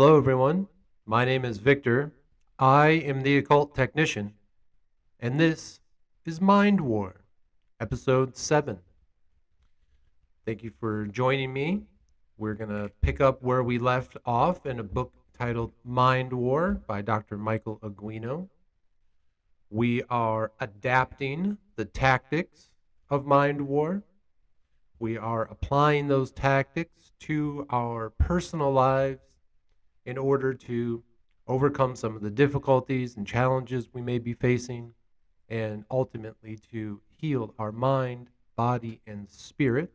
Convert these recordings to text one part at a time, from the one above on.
Hello, everyone. My name is Victor. I am the occult technician, and this is Mind War, episode 7. Thank you for joining me. We're going to pick up where we left off in a book titled Mind War by Dr. Michael Aguino. We are adapting the tactics of Mind War. We are applying those tactics to our personal lives in order to overcome some of the difficulties and challenges we may be facing, and ultimately to heal our mind, body, and spirit.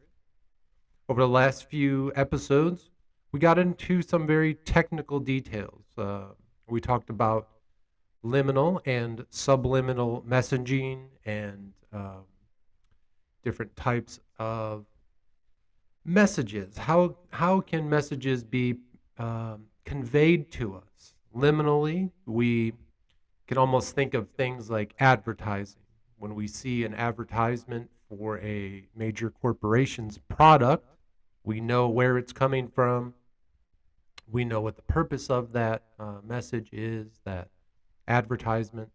Over the last few episodes, we got into some very technical details. We talked about liminal and subliminal messaging and different types of messages. How can messages be conveyed to us? Liminally, we can almost think of things like advertising. When we see an advertisement for a major corporation's product, we know where it's coming from. We know what the purpose of that message is, that advertisement.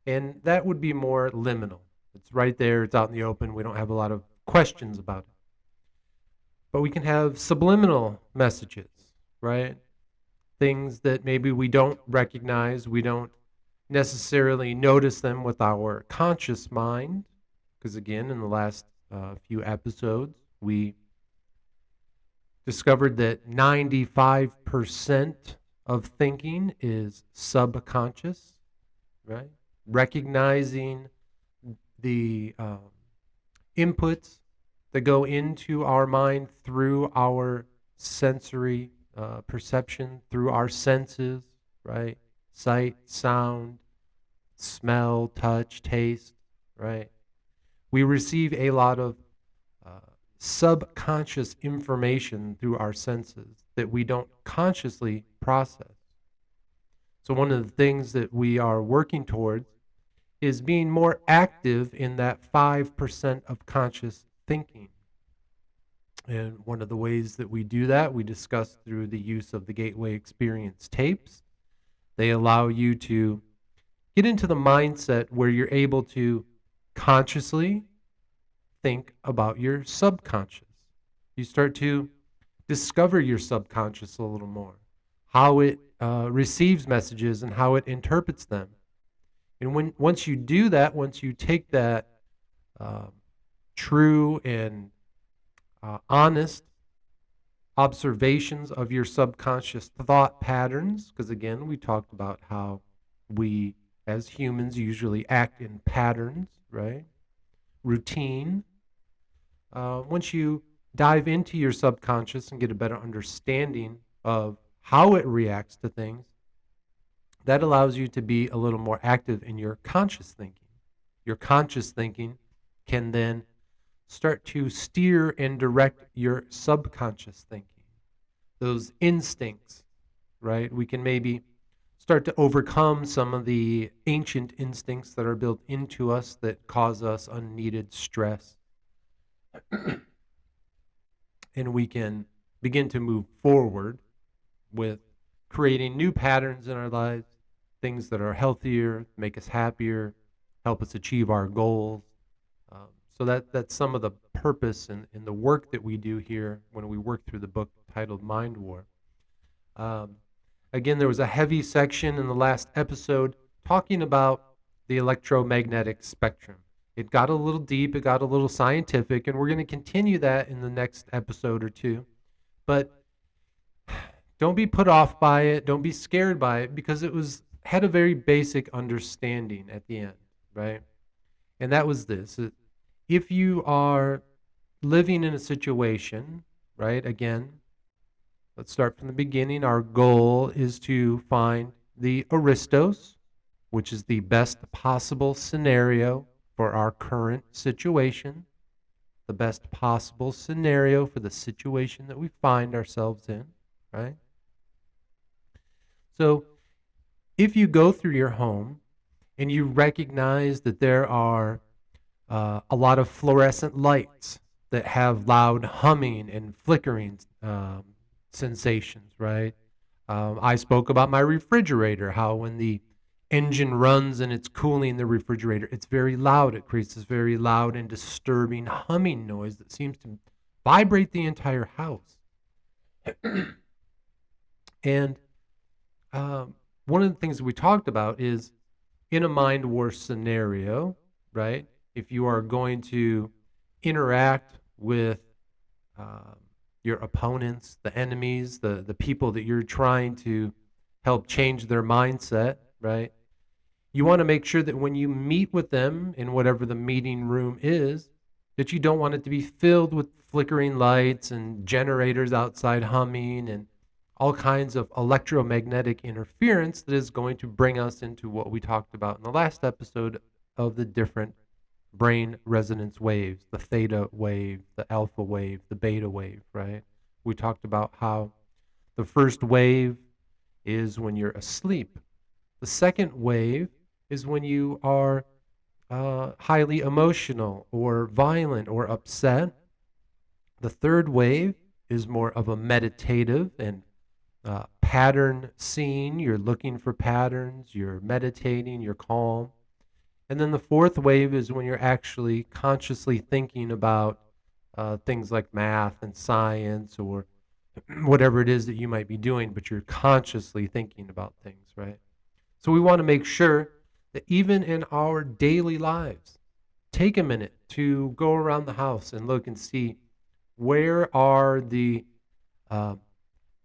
And that would be more liminal. It's right there, it's out in the open. We don't have a lot of questions about it. But we can have subliminal messages, right? Things that maybe we don't recognize, we don't necessarily notice them with our conscious mind. Because again, in the last few episodes, we discovered that 95% of thinking is subconscious, right? Recognizing the inputs that go into our mind through our sensory perception, through our senses, right? Sight, sound, smell, touch, taste, right? We receive a lot of subconscious information through our senses that we don't consciously process. So, one of the things that we are working towards is being more active in that 5% of conscious thinking. And one of the ways that we do that, we discuss through the use of the Gateway Experience tapes. They allow you to get into the mindset where you're able to consciously think about your subconscious. You start to discover your subconscious a little more, how it receives messages and how it interprets them. And once you do that, once you take that true and honest observations of your subconscious thought patterns, because again, we talked about how we as humans usually act in patterns, right? Routine. Once you dive into your subconscious and get a better understanding of how it reacts to things, that allows you to be a little more active in your conscious thinking. Your conscious thinking can then start to steer and direct your subconscious thinking. Those instincts, right? We can maybe start to overcome some of the ancient instincts that are built into us that cause us unneeded stress. And we can begin to move forward with creating new patterns in our lives, things that are healthier, make us happier, help us achieve our goals. So that's some of the purpose in the work that we do here when we work through the book titled Mind War. Again, there was a heavy section in the last episode talking about the electromagnetic spectrum. It got a little deep, it got a little scientific, and we're going to continue that in the next episode or two. But don't be put off by it, don't be scared by it, because it had a very basic understanding at the end, right? And that was this. If you are living in a situation, right, again, let's start from the beginning. Our goal is to find the Aristos, which is the best possible scenario for our current situation, the best possible scenario for the situation that we find ourselves in, right? So if you go through your home and you recognize that there are a lot of fluorescent lights that have loud humming and flickering sensations, right? I spoke about my refrigerator, how when the engine runs and it's cooling the refrigerator, it's very loud. It creates this very loud and disturbing humming noise that seems to vibrate the entire house. And one of the things we talked about is in a mind war scenario, right? If you are going to interact with um, your opponents, the enemies, the people that you're trying to help change their mindset, right? You want to make sure that when you meet with them in whatever the meeting room is, that you don't want it to be filled with flickering lights and generators outside humming and all kinds of electromagnetic interference that is going to bring us into what we talked about in the last episode of the different brain resonance waves, the theta wave, the alpha wave, the beta wave, right? We talked about how the first wave is when you're asleep. The second wave is when you are highly emotional or violent or upset. The third wave is more of a meditative and pattern seeing. You're looking for patterns, you're meditating, you're calm. And then the fourth wave is when you're actually consciously thinking about things like math and science or whatever it is that you might be doing, but you're consciously thinking about things, right? So we want to make sure that even in our daily lives, take a minute to go around the house and look and see where are the uh,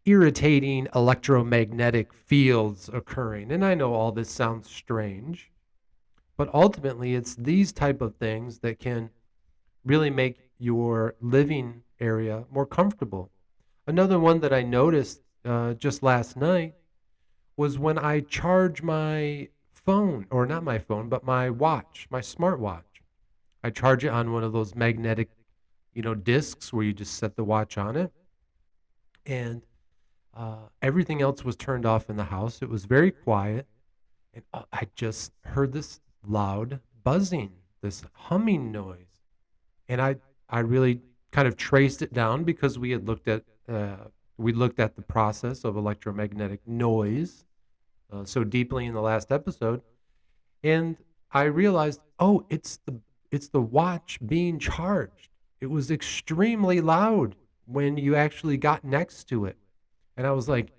irritating electromagnetic fields occurring. And I know all this sounds strange, but ultimately it's these type of things that can really make your living area more comfortable. Another one that I noticed just last night was when I charge my phone, or not my phone, but my watch, my smartwatch. I charge it on one of those magnetic, discs where you just set the watch on it. And everything else was turned off in the house. It was very quiet. And I just heard this loud buzzing, this humming noise. And I really kind of traced it down because we looked at the process of electromagnetic noise so deeply in the last episode, and I realized, oh, it's the watch being charged. It was extremely loud when you actually got next to it, and I was like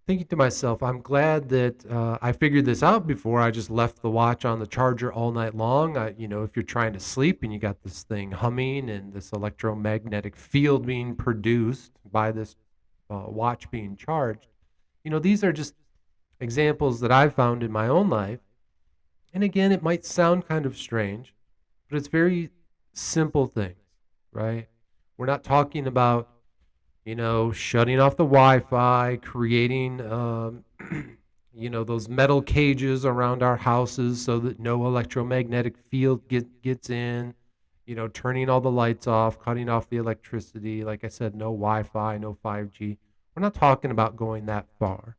thinking to myself, I'm glad that I figured this out before I just left the watch on the charger all night long. If you're trying to sleep and you got this thing humming and this electromagnetic field being produced by this watch being charged, these are just examples that I've found in my own life. And again, it might sound kind of strange, but it's very simple things, right? We're not talking about, shutting off the Wi-Fi, creating, those metal cages around our houses so that no electromagnetic field gets in, turning all the lights off, cutting off the electricity. Like I said, no Wi-Fi, no 5G. We're not talking about going that far,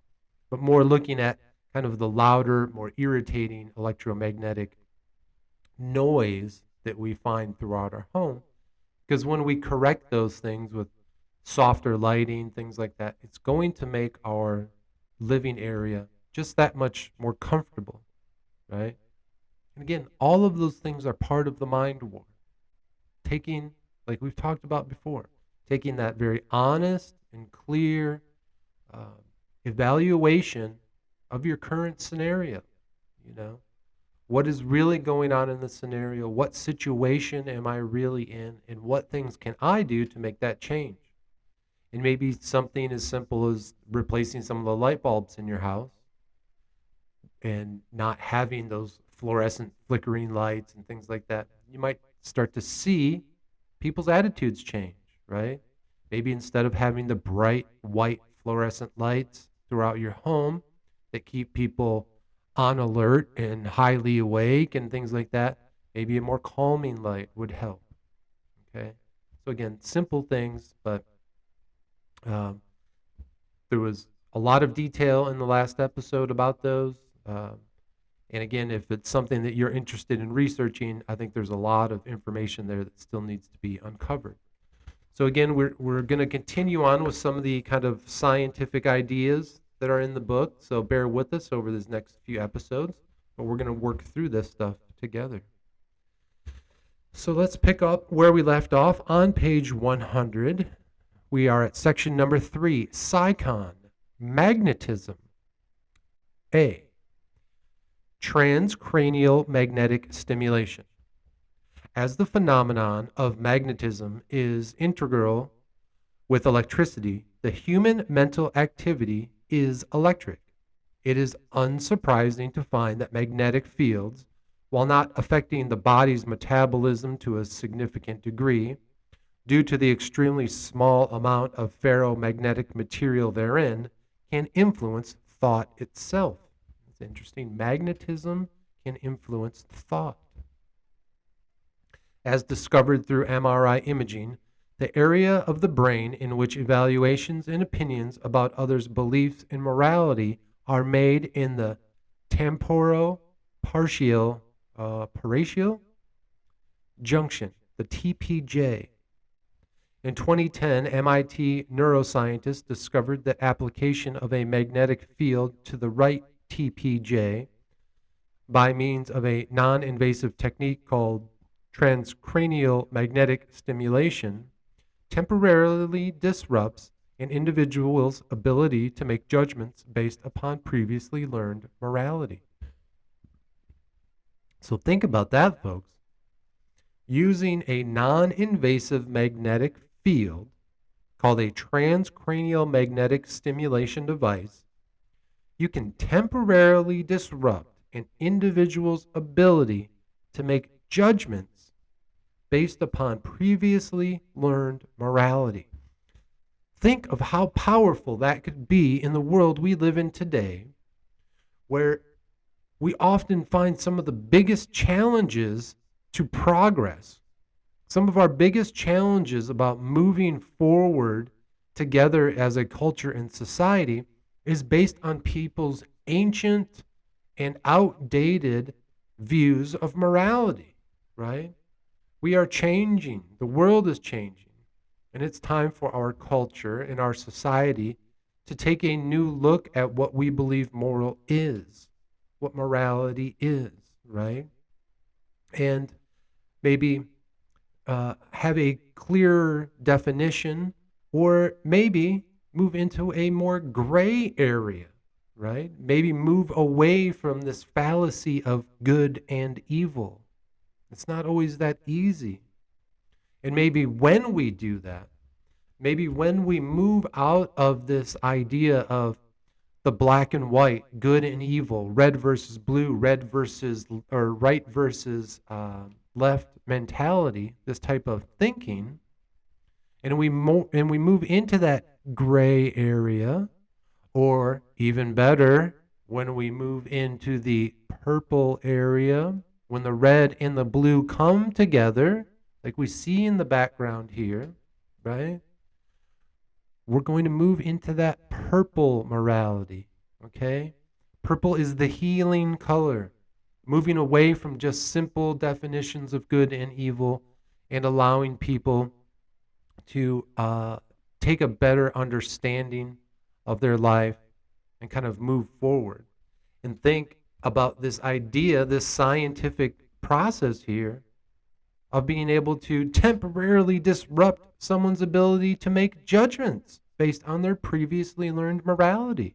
but more looking at kind of the louder, more irritating electromagnetic noise that we find throughout our home. Because when we correct those things with softer lighting, things like that, it's going to make our living area just that much more comfortable, right? And again, all of those things are part of the mind war. Taking, like we've talked about before, taking that very honest and clear uh, evaluation of your current scenario. You know, what is really going on in the scenario? What situation am I really in? And what things can I do to make that change? And maybe something as simple as replacing some of the light bulbs in your house and not having those fluorescent flickering lights and things like that. You might start to see people's attitudes change, right? Maybe instead of having the bright white fluorescent lights throughout your home that keep people on alert and highly awake and things like that, maybe a more calming light would help. Okay. So again, simple things, but um, there was a lot of detail in the last episode about those. And again, if it's something that you're interested in researching, I think there's a lot of information there that still needs to be uncovered. So again, we're going to continue on with some of the kind of scientific ideas that are in the book, so bear with us over these next few episodes, but we're going to work through this stuff together. So let's pick up where we left off on page 100. We are at section number 3, Psychon, magnetism. A, transcranial magnetic stimulation. As the phenomenon of magnetism is integral with electricity, the human mental activity is electric. It is unsurprising to find that magnetic fields, while not affecting the body's metabolism to a significant degree, due to the extremely small amount of ferromagnetic material therein, can influence thought itself. It's interesting. Magnetism can influence thought. As discovered through MRI imaging, the area of the brain in which evaluations and opinions about others' beliefs and morality are made in the temporoparietal junction, the TPJ. In 2010, MIT neuroscientists discovered the application of a magnetic field to the right TPJ by means of a non-invasive technique called transcranial magnetic stimulation temporarily disrupts an individual's ability to make judgments based upon previously learned morality. So think about that, folks. Using a non-invasive magnetic field called a transcranial magnetic stimulation device, you can temporarily disrupt an individual's ability to make judgments based upon previously learned morality. Think of how powerful that could be in the world we live in today, where we often find some of the biggest challenges to progress, some of our biggest challenges about moving forward together as a culture and society is based on people's ancient and outdated views of morality, right? We are changing. The world is changing. And it's time for our culture and our society to take a new look at what we believe moral is, what morality is, right? And maybe have a clearer definition, or maybe move into a more gray area, right? Maybe move away from this fallacy of good and evil. It's not always that easy. And maybe when we do that, maybe when we move out of this idea of the black and white, good and evil, red versus blue, red versus, or right versus left mentality, this type of thinking, and we move into that gray area, or even better, when we move into the purple area, when the red and the blue come together, like we see in the background here, right? We're going to move into that purple morality, okay? Purple is the healing color, moving away from just simple definitions of good and evil and allowing people to take a better understanding of their life and kind of move forward and think about this idea, this scientific process here of being able to temporarily disrupt someone's ability to make judgments based on their previously learned morality.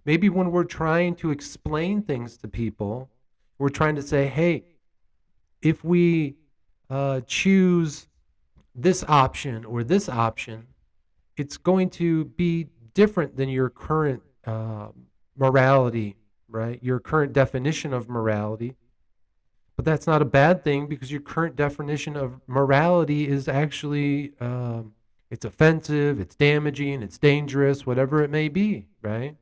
Maybe when we're trying to explain things to people, we're trying to say, hey, if we choose this option or this option, it's going to be different than your current morality, right? Your current definition of morality. But that's not a bad thing, because your current definition of morality is actually, it's offensive, it's damaging, it's dangerous, whatever it may be, right?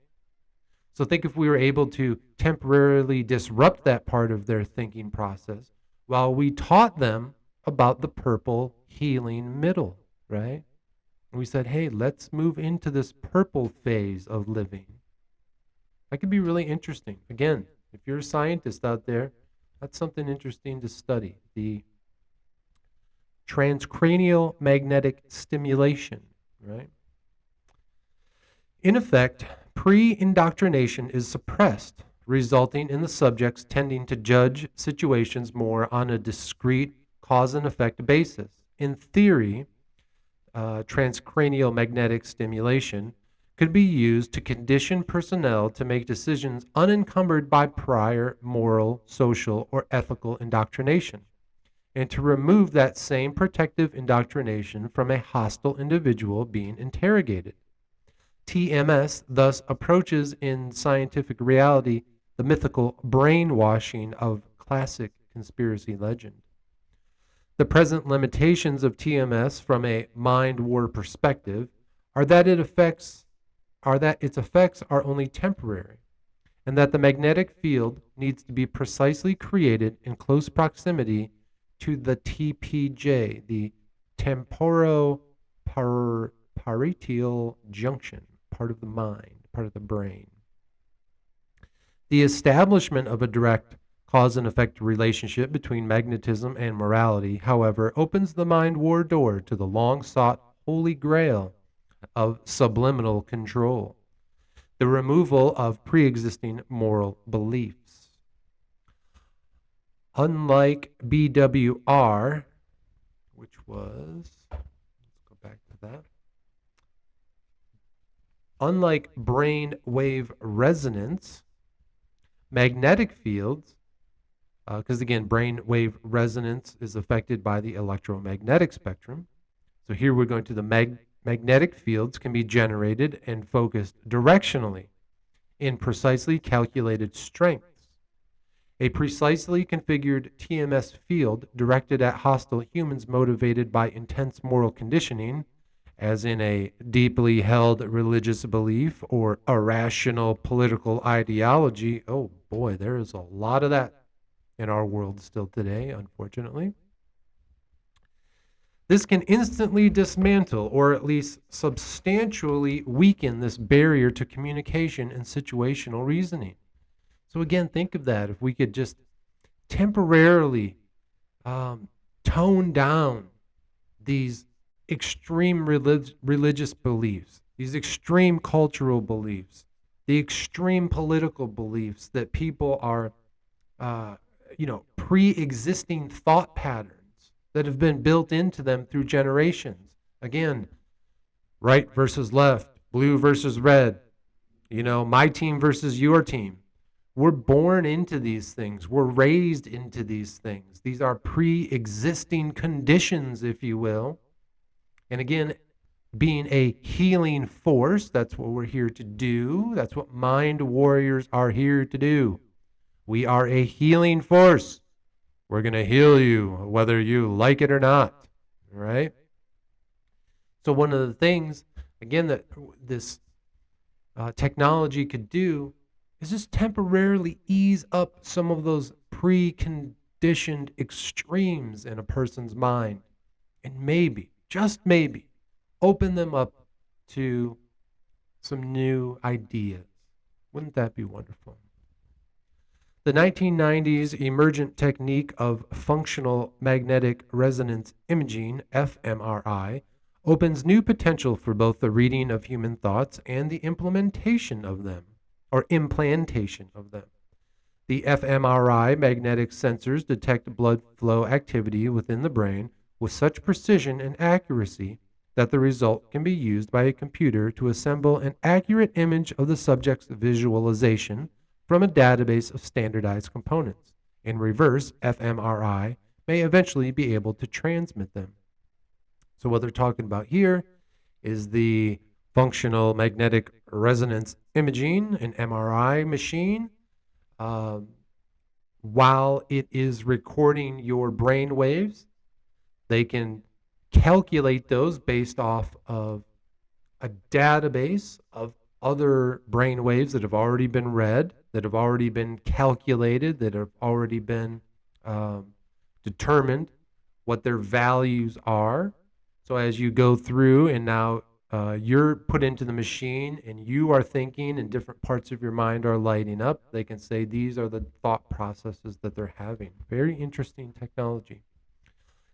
So think if we were able to temporarily disrupt that part of their thinking process while we taught them about the purple healing middle, right? And we said, hey, let's move into this purple phase of living. That could be really interesting. Again, if you're a scientist out there, that's something interesting to study. The transcranial magnetic stimulation, right? In effect, pre-indoctrination is suppressed, resulting in the subjects tending to judge situations more on a discrete cause and effect basis. In theory, transcranial magnetic stimulation could be used to condition personnel to make decisions unencumbered by prior moral, social, or ethical indoctrination, and to remove that same protective indoctrination from a hostile individual being interrogated. TMS thus approaches in scientific reality the mythical brainwashing of classic conspiracy legend. The present limitations of TMS from a mind war perspective are that its effects are only temporary, and that the magnetic field needs to be precisely created in close proximity to the TPJ, the temporoparietal junction, part of the mind, part of the brain. The establishment of a direct cause and effect relationship between magnetism and morality, however, opens the mind war door to the long sought holy grail of subliminal control, the removal of pre existing moral beliefs. Unlike BWR, which was, let's go back to that. Unlike brain wave resonance, magnetic fields, because again, brain wave resonance is affected by the electromagnetic spectrum. So here we're going to the magnetic fields can be generated and focused directionally in precisely calculated strengths. A precisely configured TMS field directed at hostile humans motivated by intense moral conditioning, as in a deeply held religious belief or irrational political ideology. Oh boy, there is a lot of that in our world still today, unfortunately. This can instantly dismantle or at least substantially weaken this barrier to communication and situational reasoning. So, again, think of that. If we could just temporarily tone down these extreme religious beliefs, these extreme cultural beliefs, the extreme political beliefs that people are, pre-existing thought patterns that have been built into them through generations. Again, right versus left, blue versus red, my team versus your team. We're born into these things. We're raised into these things. These are pre-existing conditions, if you will. And again, being a healing force, that's what we're here to do. That's what mind warriors are here to do. We are a healing force. We're going to heal you, whether you like it or not. All right? So one of the things, again, that this technology could do is just temporarily ease up some of those preconditioned extremes in a person's mind. And maybe, just maybe, open them up to some new ideas. Wouldn't that be wonderful? The 1990s emergent technique of functional magnetic resonance imaging, fMRI, opens new potential for both the reading of human thoughts and the implementation of them, or implantation of them. The fMRI magnetic sensors detect blood flow activity within the brain with such precision and accuracy that the result can be used by a computer to assemble an accurate image of the subject's visualization from a database of standardized components. In reverse, fMRI may eventually be able to transmit them. So what they're talking about here is the functional magnetic resonance imaging, an MRI machine. While it is recording your brain waves, they can calculate those based off of a database of other brain waves that have already been read, that have already been calculated, that have already been determined what their values are. So as you go through and now you're put into the machine and you are thinking and different parts of your mind are lighting up, they can say these are the thought processes that they're having. Very interesting technology.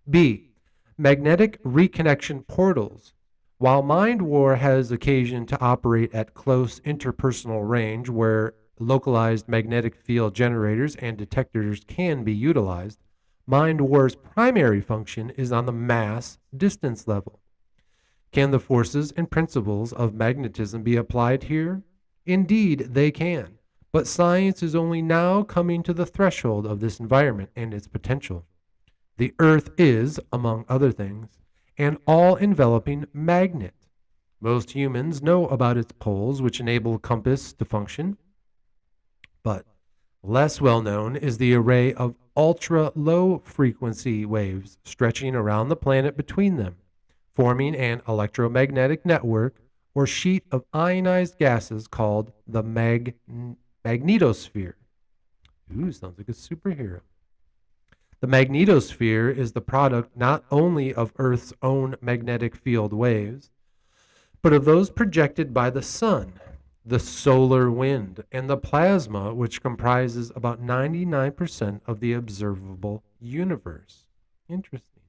B, magnetic reconnection portals While Mind War has occasion to operate at close interpersonal range where localized magnetic field generators and detectors can be utilized, Mind War's primary function is on the mass distance level. Can the forces and principles of magnetism be applied here? Indeed, they can, but science is only now coming to the threshold of this environment and its potential. The Earth is, among other things, an all enveloping magnet. Most humans know about its poles, which enable a compass to function, but less well known is the array of ultra low frequency waves stretching around the planet between them, forming an electromagnetic network or sheet of ionized gases called the magnetosphere. Ooh, sounds like a superhero. The magnetosphere is the product not only of Earth's own magnetic field waves, but of those projected by the sun, the solar wind, and the plasma, which comprises about 99% of the observable universe. Interesting.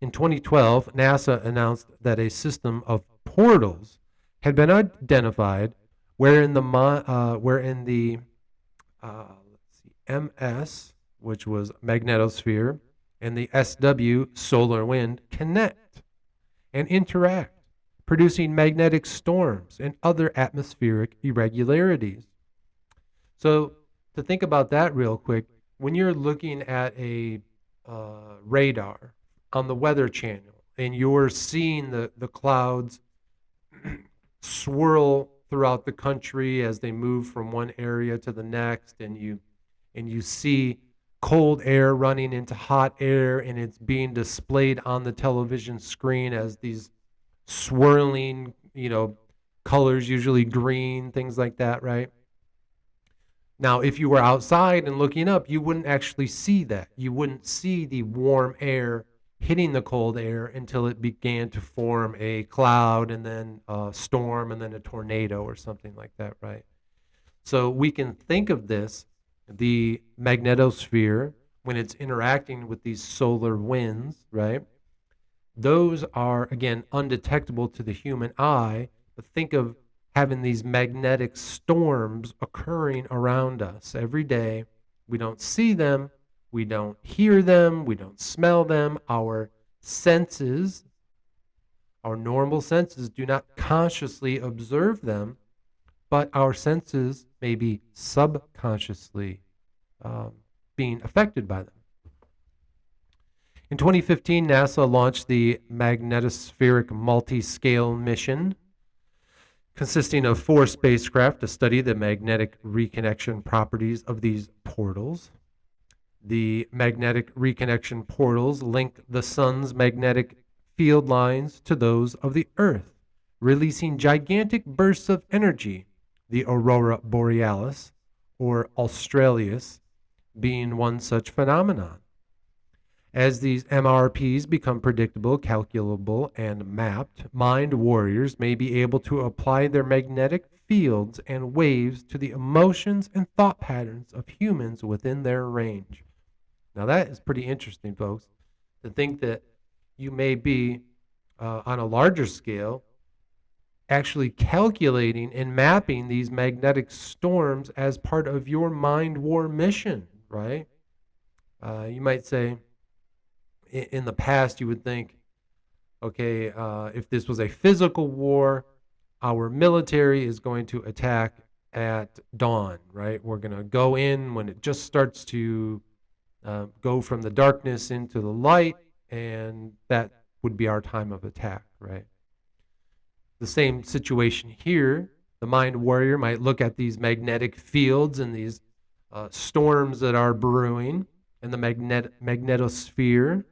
In 2012, NASA announced that a system of portals had been identified wherein the MS, which was magnetosphere, and the SW, solar wind, connect and interact, producing magnetic storms and other atmospheric irregularities. So, to think about that real quick, when you're looking at a radar on the Weather Channel and you're seeing the clouds swirl throughout the country as they move from one area to the next, and you see cold air running into hot air, and it's being displayed on the television screen as these swirling, colors, usually green, things like that, right? Now, if you were outside and looking up, you wouldn't actually see that. You wouldn't see the warm air hitting the cold air until it began to form a cloud and then a storm and then a tornado or something like that, right? So we can think of this, the magnetosphere, when it's interacting with these solar winds, right? Those are, again, undetectable to the human eye, but think of having these magnetic storms occurring around us every day. We don't see them, we don't hear them, we don't smell them. Our senses, our normal senses, do not consciously observe them, but our senses may be subconsciously being affected by them. In 2015, NASA launched the Magnetospheric Multi-Scale Mission, consisting of 4 spacecraft to study the magnetic reconnection properties of these portals. The magnetic reconnection portals link the sun's magnetic field lines to those of the Earth, releasing gigantic bursts of energy, the aurora borealis, or australis, being one such phenomenon. As these MRPs become predictable, calculable, and mapped, mind warriors may be able to apply their magnetic fields and waves to the emotions and thought patterns of humans within their range. Now that is pretty interesting, folks, to think that you may be, on a larger scale, actually calculating and mapping these magnetic storms as part of your mind war mission, right? You might say, in the past, you would think, okay, if this was a physical war, our military is going to attack at dawn, right? We're going to go in when it just starts to go from the darkness into the light, and that would be our time of attack, right? The same situation here. The mind warrior might look at these magnetic fields and these storms that are brewing in the magnetosphere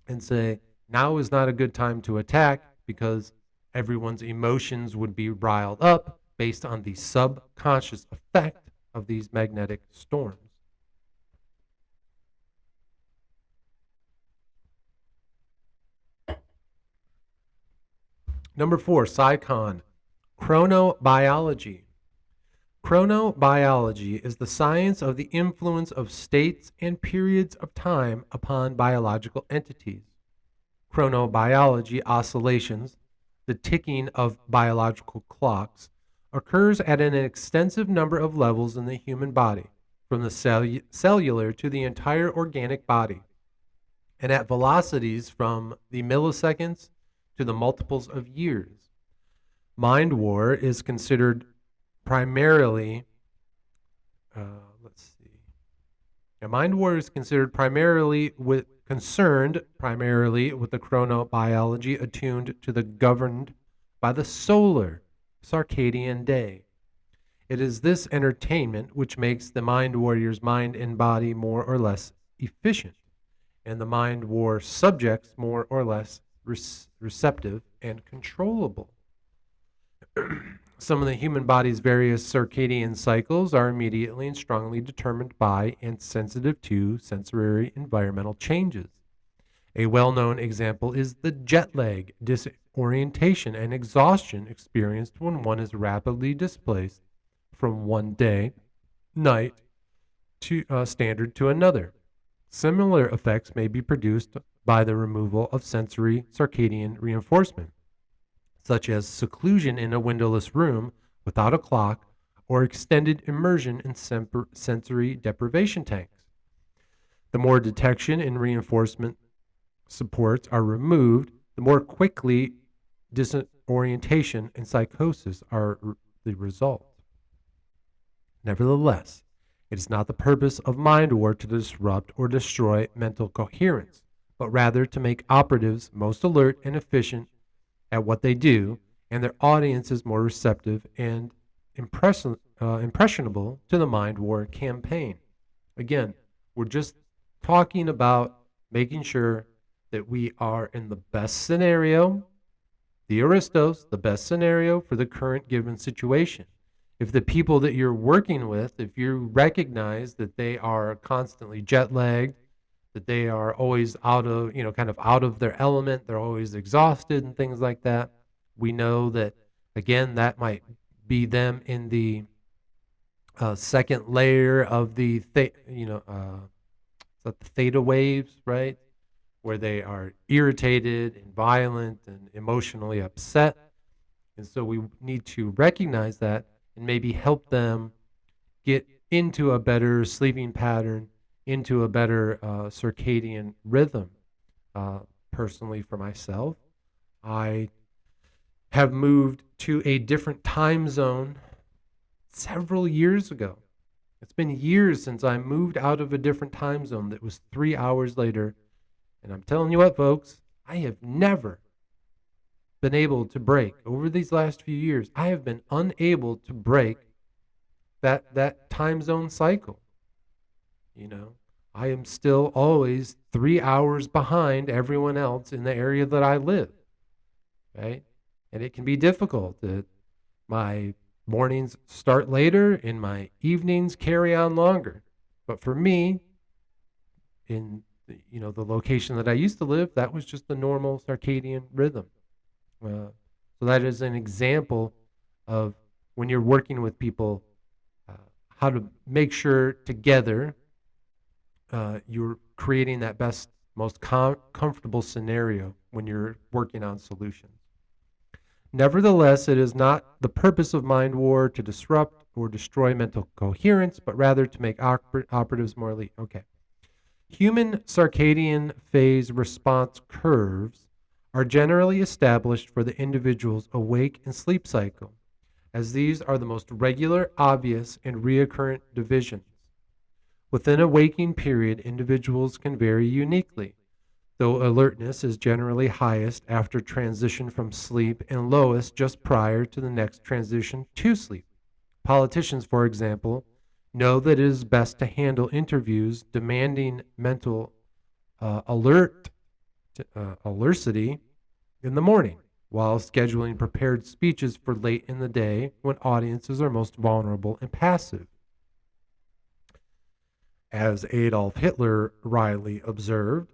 and say, now is not a good time to attack because everyone's emotions would be riled up based on the subconscious effect of these magnetic storms. Number 4, PsyCon, chronobiology. Chronobiology is the science of the influence of states and periods of time upon biological entities. chronobiology oscillations, the ticking of biological clocks, occurs at an extensive number of levels in the human body, from the cellular to the entire organic body, and at velocities from the milliseconds to the multiples of years. Mind war is considered primarily, let's see. Yeah, mind war is considered concerned primarily with the chronobiology attuned to the governed by the solar circadian day. It is this entertainment which makes the mind warrior's mind and body more or less efficient, and the mind war subjects more or less receptive and controllable. Some of the human body's various circadian cycles are immediately and strongly determined by and sensitive to sensory environmental changes. A well known example is the jet lag, disorientation, and exhaustion experienced when one is rapidly displaced from one day, night, to standard to another. Similar effects may be produced by the removal of sensory circadian reinforcement, such as seclusion in a windowless room without a clock or extended immersion in sensory deprivation tanks. The more detection and reinforcement supports are removed, the more quickly disorientation and psychosis are the result. Nevertheless, it is not the purpose of mind war to disrupt or destroy mental coherence, but rather to make operatives most alert and efficient at what they do, and their audiences more receptive and impressionable to the mind war campaign. Again, we're just talking about making sure that we are in the best scenario, the Aristos, the best scenario for the current given situation. If the people that you're working with, if you recognize that they are constantly jet lagged, that they are always out of, kind of out of their element, they're always exhausted and things like that, we know that, again, that might be them in the second layer of the, the theta waves, right? Where they are irritated and violent and emotionally upset. And so we need to recognize that and maybe help them get into a better sleeping pattern, into a better circadian rhythm. Personally, for myself, I have moved to a different time zone several years ago. It's been years since I moved out of a different time zone that was 3 hours later. And I'm telling you what, folks, I have never been able to break. Over these last few years, I have been unable to break that time zone cycle. I am still always 3 hours behind everyone else in the area that I live, right? And it can be difficult. My mornings start later and my evenings carry on longer. But for me, in the location that I used to live, that was just the normal circadian rhythm. So that is an example of when you're working with people, how to make sure together you're creating that best, most comfortable scenario when you're working on solutions. Nevertheless, it is not the purpose of mind war to disrupt or destroy mental coherence, but rather to make operatives more elite. Okay. Human circadian phase response curves are generally established for the individual's awake and sleep cycle, as these are the most regular, obvious, and recurrent divisions. Within a waking period, individuals can vary uniquely, though alertness is generally highest after transition from sleep and lowest just prior to the next transition to sleep. Politicians, for example, know that it is best to handle interviews demanding mental alertity in the morning, while scheduling prepared speeches for late in the day when audiences are most vulnerable and passive. As Adolf Hitler wryly observed,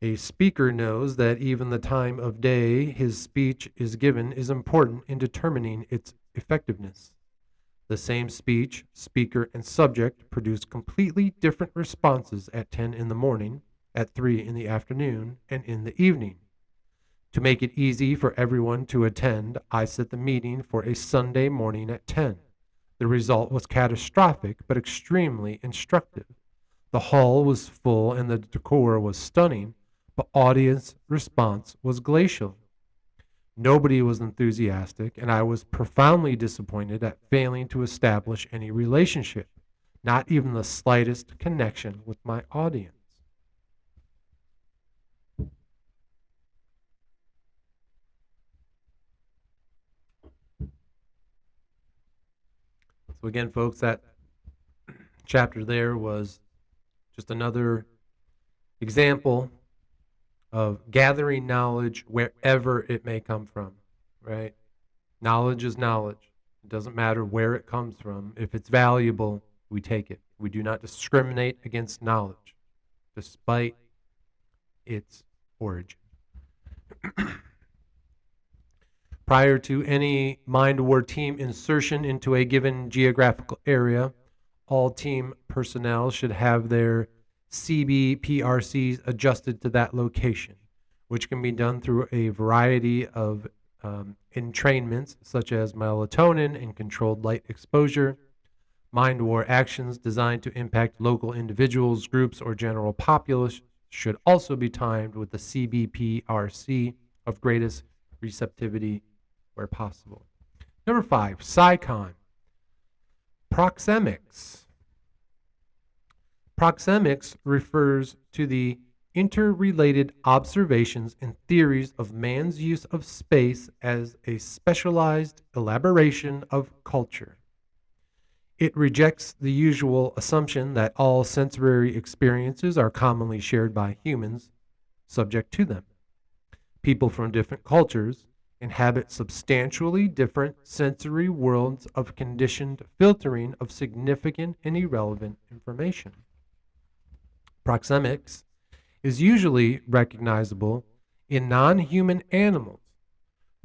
a speaker knows that even the time of day his speech is given is important in determining its effectiveness. The same speech, speaker, and subject produce completely different responses at 10 in the morning, at 3 in the afternoon, and in the evening. To make it easy for everyone to attend, I set the meeting for a Sunday morning at 10. The result was catastrophic but extremely instructive. The hall was full and the decor was stunning, but audience response was glacial. Nobody was enthusiastic, and I was profoundly disappointed at failing to establish any relationship, not even the slightest connection with my audience. So, again, folks, that chapter there was just another example of gathering knowledge wherever it may come from, right? Knowledge is knowledge. It doesn't matter where it comes from. If it's valuable, we take it. We do not discriminate against knowledge, despite its origin. Prior to any Mind War team insertion into a given geographical area, all team personnel should have their CBPRCs adjusted to that location, which can be done through a variety of entrainments such as melatonin and controlled light exposure. Mind War actions designed to impact local individuals, groups, or general populace should also be timed with the CBPRC of greatest receptivity where possible. Number 5, PsyCon. Proxemics. Proxemics refers to the interrelated observations and theories of man's use of space as a specialized elaboration of culture. It rejects the usual assumption that all sensory experiences are commonly shared by humans subject to them. People from different cultures inhabit substantially different sensory worlds of conditioned filtering of significant and irrelevant information. Proxemics is usually recognizable in non-human animals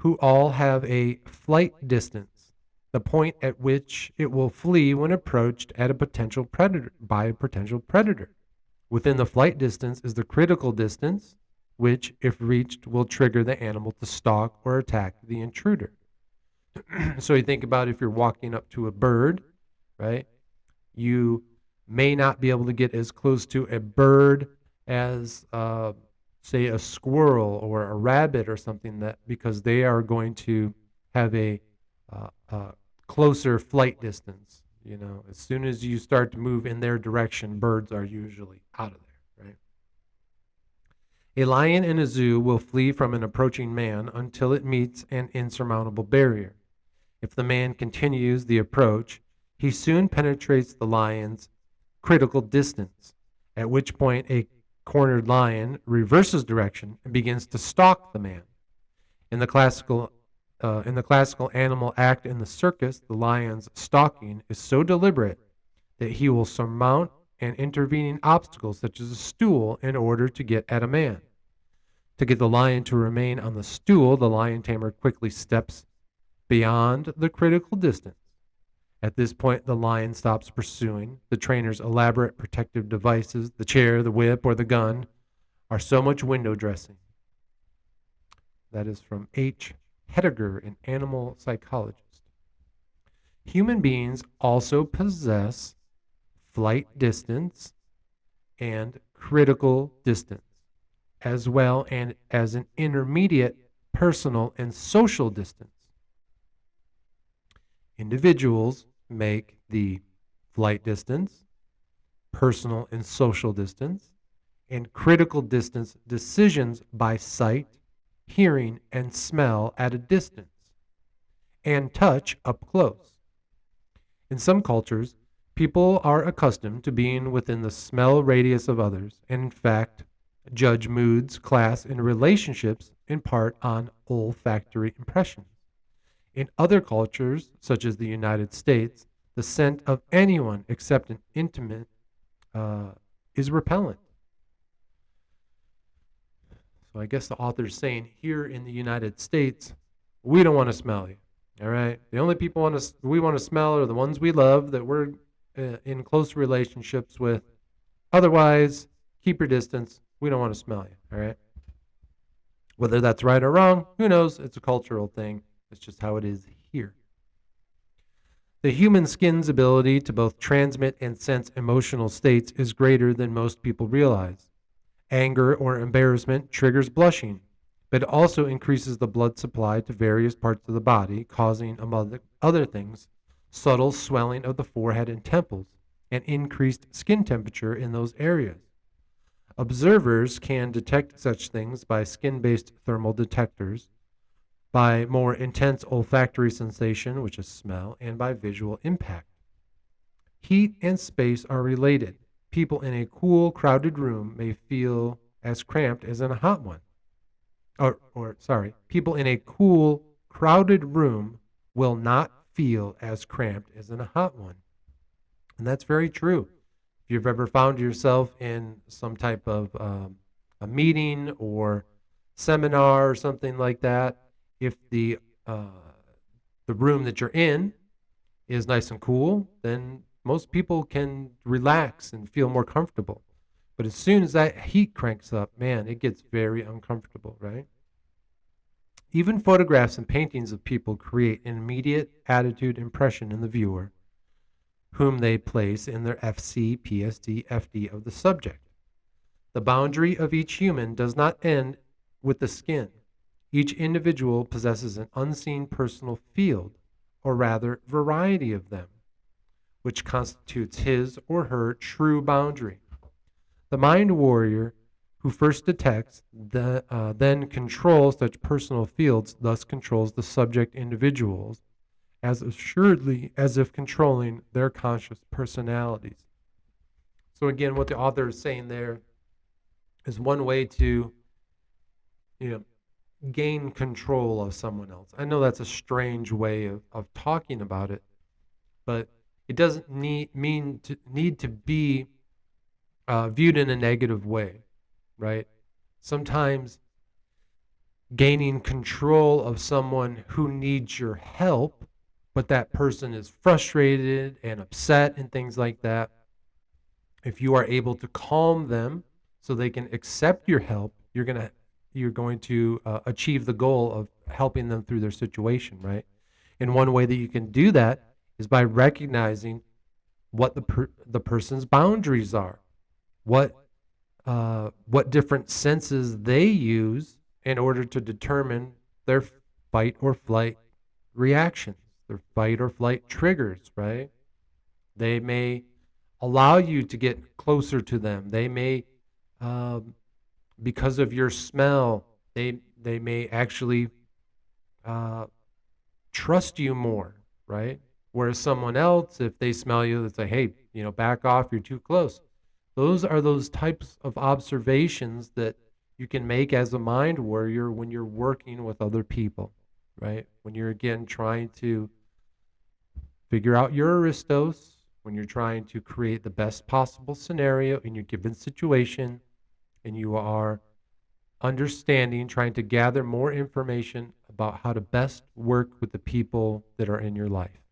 who all have a flight distance, the point at which it will flee when approached at a potential predator by a potential predator. Within the flight distance is the critical distance, which, if reached, will trigger the animal to stalk or attack the intruder. So you think about if you're walking up to a bird, right? You may not be able to get as close to a bird as, say, a squirrel or a rabbit or something, that because they are going to have a closer flight distance. You know, as soon as you start to move in their direction, birds are usually out of there, right? A lion in a zoo will flee from an approaching man until it meets an insurmountable barrier. If the man continues the approach, he soon penetrates the lion's critical distance, at which point a cornered lion reverses direction and begins to stalk the man. In the classical animal act in the circus, the lion's stalking is so deliberate that he will surmount an intervening obstacle, such as a stool, in order to get at a man. To get the lion to remain on the stool, the lion tamer quickly steps beyond the critical distance. At this point, the lion stops pursuing. The trainer's elaborate protective devices, the chair, the whip, or the gun, are so much window dressing. That is from H. Hediger, an animal psychologist. Human beings also possess flight distance and critical distance, as well and as an intermediate personal and social distance. Individuals make the flight distance, personal and social distance, and critical distance decisions by sight, hearing, and smell at a distance, and touch up close. In some cultures, people are accustomed to being within the smell radius of others, and in fact, judge moods, class, and relationships in part on olfactory impressions. In other cultures, such as the United States, the scent of anyone except an intimate is repellent. So I guess the author's saying here in the United States, we don't want to smell you. All right. The only people we want to smell are the ones we love, that we're in close relationships with. Otherwise, keep your distance. We don't want to smell you. All right. Whether that's right or wrong, who knows? It's a cultural thing. It's just how it is here. The human skin's ability to both transmit and sense emotional states is greater than most people realize. Anger or embarrassment triggers blushing, but it also increases the blood supply to various parts of the body, causing, among other things, subtle swelling of the forehead and temples, and increased skin temperature in those areas. Observers can detect such things by skin based thermal detectors, by more intense olfactory sensation, which is smell, and by visual impact. Heat and space are related. People in a cool, crowded room may feel as cramped as in a hot one. People in a cool, crowded room will not feel as cramped as in a hot one. And that's very true. If you've ever found yourself in some type of a meeting or seminar or something like that, if the room that you're in is nice and cool, then most people can relax and feel more comfortable. But as soon as that heat cranks up, man, it gets very uncomfortable, right? Even photographs and paintings of people create an immediate attitude impression in the viewer, whom they place in their FC, PSD, FD of the subject. The boundary of each human does not end with the skin. Each individual possesses an unseen personal field, or rather, variety of them, which constitutes his or her true boundary. The mind warrior who first detects, then controls such personal fields, thus controls the subject individuals as assuredly as if controlling their conscious personalities. So again, what the author is saying there is one way to, you know, gain control of someone else. I know that's a strange way of talking about it, but it doesn't need to be viewed in a negative way, right? Sometimes gaining control of someone who needs your help, but that person is frustrated and upset and things like that, if you are able to calm them so they can accept your help, you're going to achieve the goal of helping them through their situation, right? And one way that you can do that is by recognizing what the person's boundaries are, what different senses they use in order to determine their fight or flight reactions, their fight or flight triggers, right? They may allow you to get closer to them. They may, because of your smell, they may actually trust you more, right? Whereas someone else, if they smell you, they say, "Hey, back off. You're too close." Those are those types of observations that you can make as a mind warrior when you're working with other people, right? When you're again trying to figure out your aristos, when you're trying to create the best possible scenario in your given situation, and you are understanding, trying to gather more information about how to best work with the people that are in your life.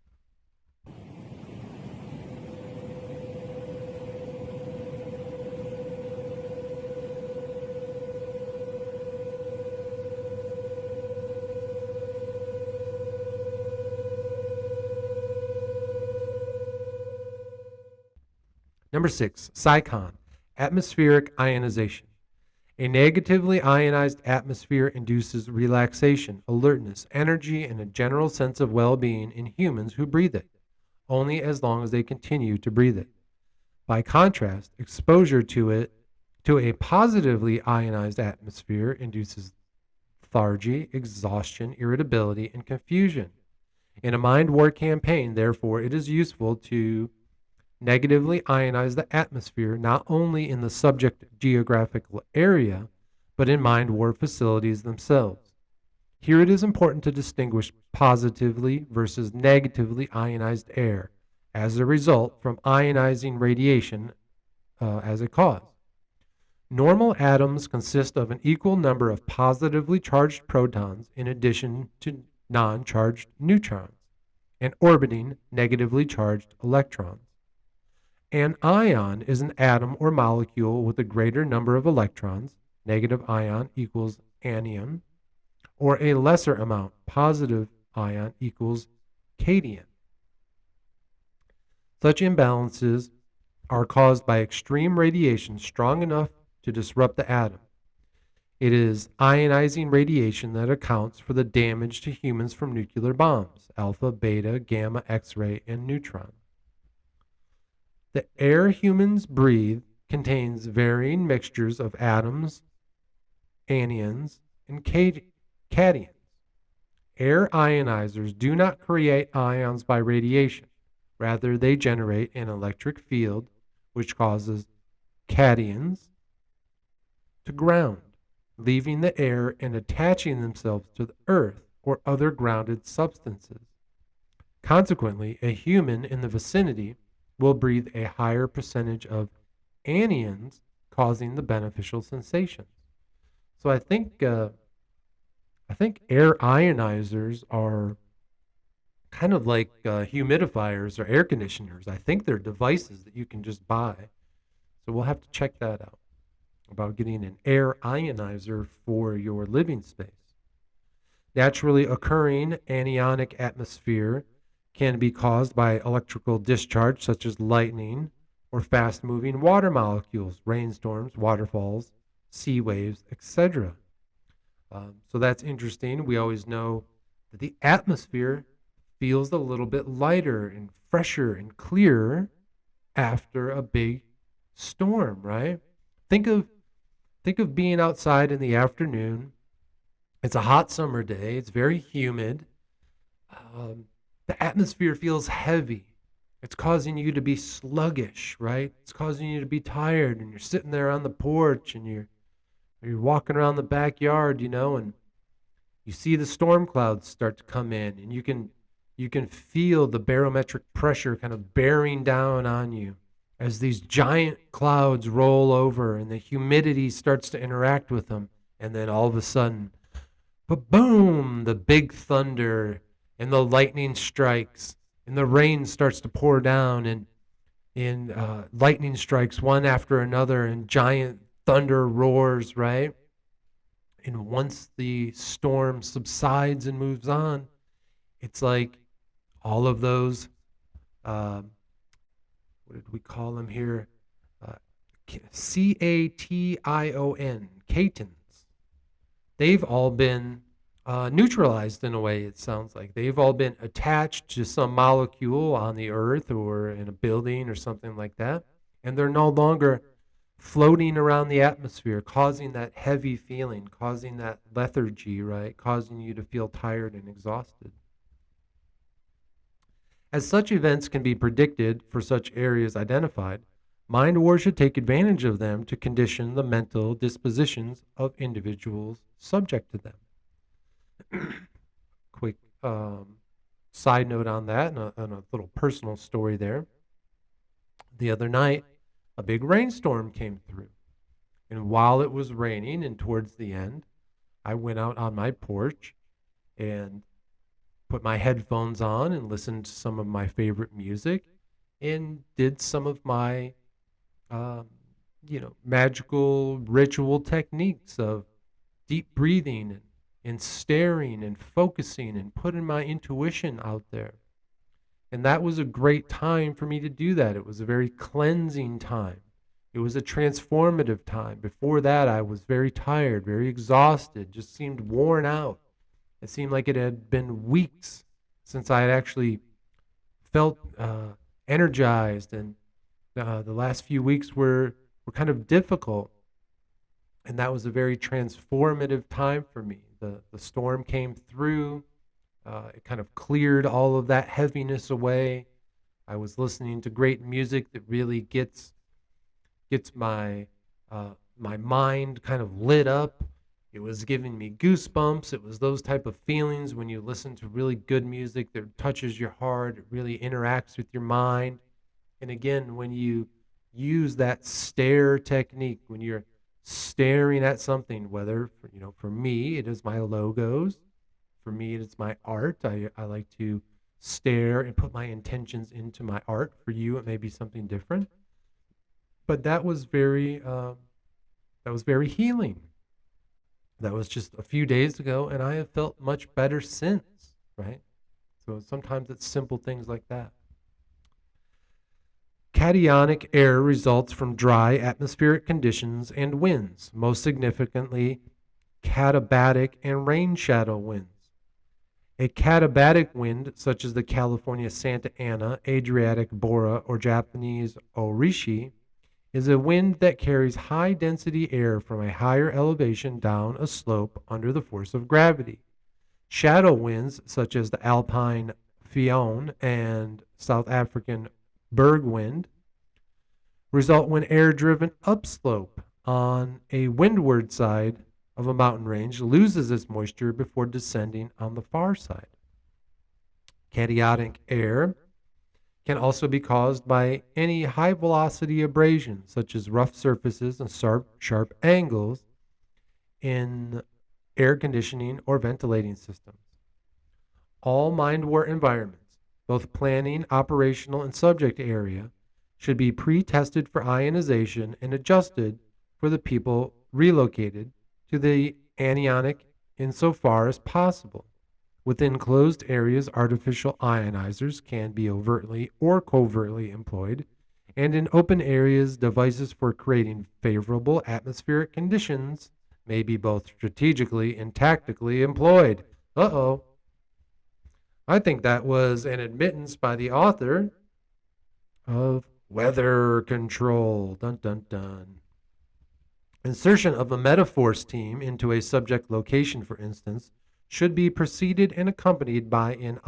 Number 6, psychon, atmospheric ionization. A negatively ionized atmosphere induces relaxation, alertness, energy, and a general sense of well-being in humans who breathe it, only as long as they continue to breathe it. By contrast, exposure to a positively ionized atmosphere induces lethargy, exhaustion, irritability, and confusion. In a mind war campaign, therefore, it is useful to negatively ionize the atmosphere not only in the subject geographical area, but in mind war facilities themselves. Here it is important to distinguish positively versus negatively ionized air as a result from ionizing radiation as a cause. Normal atoms consist of an equal number of positively charged protons in addition to non-charged neutrons and orbiting negatively charged electrons. An ion is an atom or molecule with a greater number of electrons. Negative ion equals anion, or a lesser amount, positive ion, equals cation. Such imbalances are caused by extreme radiation strong enough to disrupt the atom. It is ionizing radiation that accounts for the damage to humans from nuclear bombs, alpha, beta, gamma, X-ray, and neutron. The air humans breathe contains varying mixtures of atoms, anions, and cations. Air ionizers do not create ions by radiation. Rather, they generate an electric field which causes cations to ground, leaving the air and attaching themselves to the earth or other grounded substances. Consequently, a human in the vicinity will breathe a higher percentage of anions, causing the beneficial sensations. So I think air ionizers are kind of like humidifiers or air conditioners. I think they're devices that you can just buy. So we'll have to check that out about getting an air ionizer for your living space. Naturally occurring anionic atmosphere can be caused by electrical discharge, such as lightning or fast moving water molecules, rainstorms, waterfalls, sea waves, etc. So that's interesting. We always know that the atmosphere feels a little bit lighter and fresher and clearer after a big storm, right? Think of think of being outside in the afternoon. It's a hot summer day. It's very humid. Um, the atmosphere feels heavy. It's causing you to be sluggish, right? It's causing you to be tired, and you're sitting there on the porch, and you're walking around the backyard, and you see the storm clouds start to come in, and you can feel the barometric pressure kind of bearing down on you as these giant clouds roll over and the humidity starts to interact with them. And then all of a sudden, boom, the big thunder and the lightning strikes and the rain starts to pour down and lightning strikes one after another and giant thunder roars, right? And once the storm subsides and moves on, it's like all of those, what did we call them here? Uh, cation, catons. They've all been neutralized in a way, it sounds like. They've all been attached to some molecule on the earth or in a building or something like that. And they're no longer floating around the atmosphere, causing that heavy feeling, causing that lethargy, right? Causing you to feel tired and exhausted. As such events can be predicted for such areas identified, mind war should take advantage of them to condition the mental dispositions of individuals subject to them. Quick side note on that, and a little personal story there. The other night, a big rainstorm came through. And while it was raining and towards the end, I went out on my porch and put my headphones on and listened to some of my favorite music and did some of my, um, magical ritual techniques of deep breathing and staring and focusing and putting my intuition out there. And that was a great time for me to do that. It was a very cleansing time. It was a transformative time. Before that, I was very tired, very exhausted, just seemed worn out. It seemed like it had been weeks since I had actually felt energized, and the last few weeks were kind of difficult. And that was a very transformative time for me. The storm came through. It kind of cleared all of that heaviness away. I was listening to great music that really gets my mind kind of lit up. It was giving me goosebumps. It was those type of feelings when you listen to really good music that touches your heart. It really interacts with your mind. And again, when you use that stare technique, when you're staring at something, whether for me it is my logos, for me it is my art. I like to stare and put my intentions into my art. For you, it may be something different. But that was very healing. That was just a few days ago, and I have felt much better since, right? So sometimes it's simple things like that. Cationic air results from dry atmospheric conditions and winds, most significantly katabatic and rain shadow winds. A katabatic wind, such as the California Santa Ana, Adriatic Bora, or Japanese Orishi, is a wind that carries high density air from a higher elevation down a slope under the force of gravity. Shadow winds, such as the Alpine Fione and South African Bergwind, result when air driven upslope on a windward side of a mountain range loses its moisture before descending on the far side. Cationic air can also be caused by any high velocity abrasion, such as rough surfaces and sharp angles in air conditioning or ventilating systems. All Mindware environments, both planning, operational, and subject area, should be pre-tested for ionization and adjusted for the people relocated to the anionic insofar as possible. Within closed areas, artificial ionizers can be overtly or covertly employed, and in open areas, devices for creating favorable atmospheric conditions may be both strategically and tactically employed. Uh-oh. I think that was an admittance by the author of Weather Control. Dun dun dun. Insertion of a metaphors team into a subject location, for instance, should be preceded and accompanied by an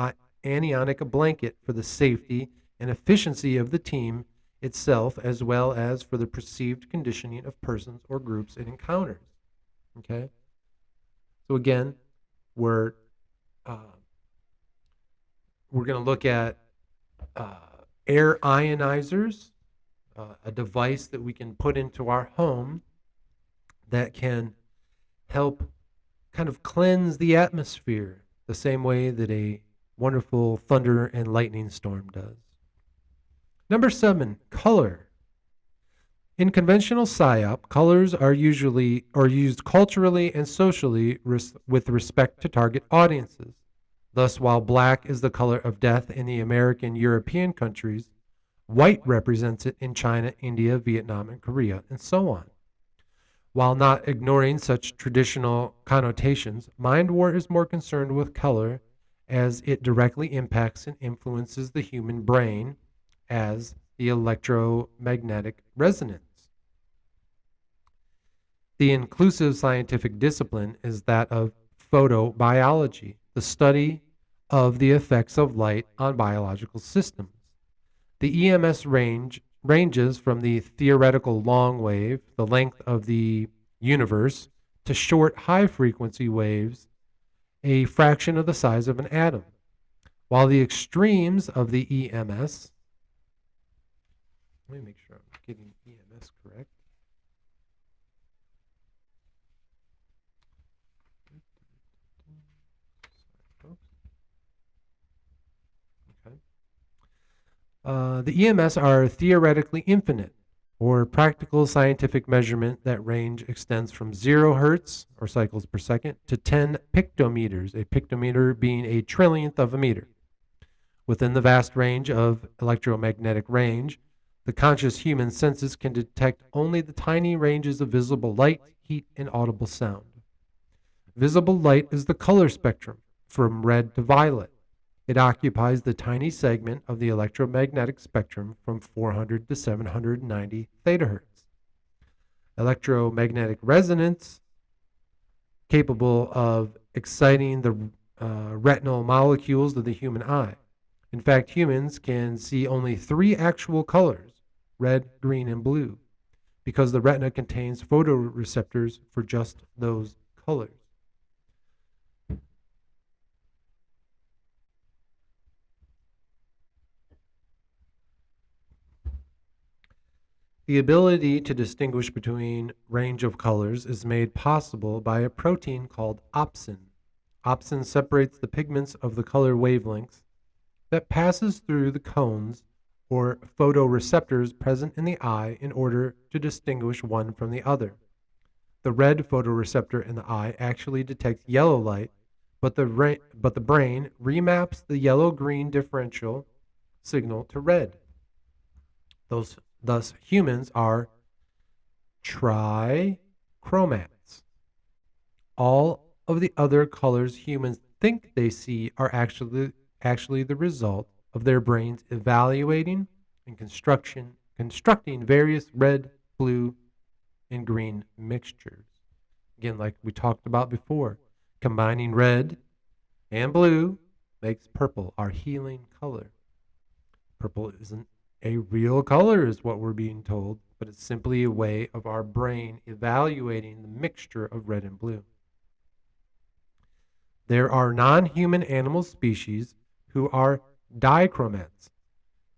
anionic blanket for the safety and efficiency of the team itself, as well as for the perceived conditioning of persons or groups it encounters. Okay? So again, we're going to look at air ionizers, a device that we can put into our home that can help kind of cleanse the atmosphere the same way that a wonderful thunder and lightning storm does. Number 7, color. In conventional psyop, colors are used culturally and socially with respect to target audiences. Thus, while black is the color of death in the American European countries, white represents it in China, India, Vietnam, and Korea, and so on. While not ignoring such traditional connotations, Mindware is more concerned with color as it directly impacts and influences the human brain as the electromagnetic resonance. The inclusive scientific discipline is that of photobiology, the study of the effects of light on biological systems. The EMS ranges from the theoretical long wave, the length of the universe, to short high frequency waves, a fraction of the size of an atom. While the extremes of the EMS, let me make sure I'm getting EMS correct. The EMS are theoretically infinite, or practical scientific measurement that range extends from 0 hertz, or cycles per second, to 10 pictometers, a pictometer being a trillionth of a meter. Within the vast range of electromagnetic range, the conscious human senses can detect only the tiny ranges of visible light, heat, and audible sound. Visible light is the color spectrum, from red to violet. It occupies the tiny segment of the electromagnetic spectrum from 400 to 790 theta hertz. Electromagnetic resonance, capable of exciting the retinal molecules of the human eye. In fact, humans can see only 3 actual colors, red, green, and blue, because the retina contains photoreceptors for just those colors. The ability to distinguish between range of colors is made possible by a protein called opsin. Opsin separates the pigments of the color wavelengths that passes through the cones or photoreceptors present in the eye in order to distinguish one from the other. The red photoreceptor in the eye actually detects yellow light, but the brain remaps the yellow-green differential signal to red. Thus, humans are trichromats. All of the other colors humans think they see are actually the result of their brains evaluating and constructing various red, blue, and green mixtures. Again, like we talked about before, combining red and blue makes purple our healing color. Purple isn't a real color, is what we're being told, but it's simply a way of our brain evaluating the mixture of red and blue. There are non-human animal species who are dichromats,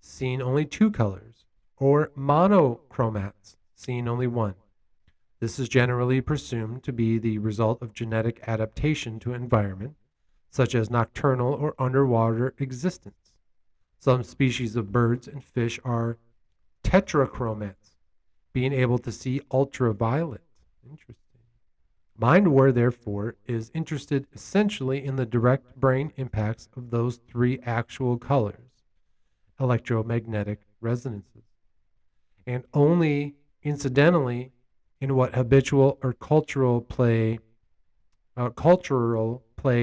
seeing only two colors, or monochromats, seeing only one. This is generally presumed to be the result of genetic adaptation to environment, such as nocturnal or underwater existence. Some species of birds and fish are tetrachromats, being able to see ultraviolet. Interesting. Mindware, therefore, is interested essentially in the direct brain impacts of those three actual colors, electromagnetic resonances, and only incidentally in what habitual or cultural play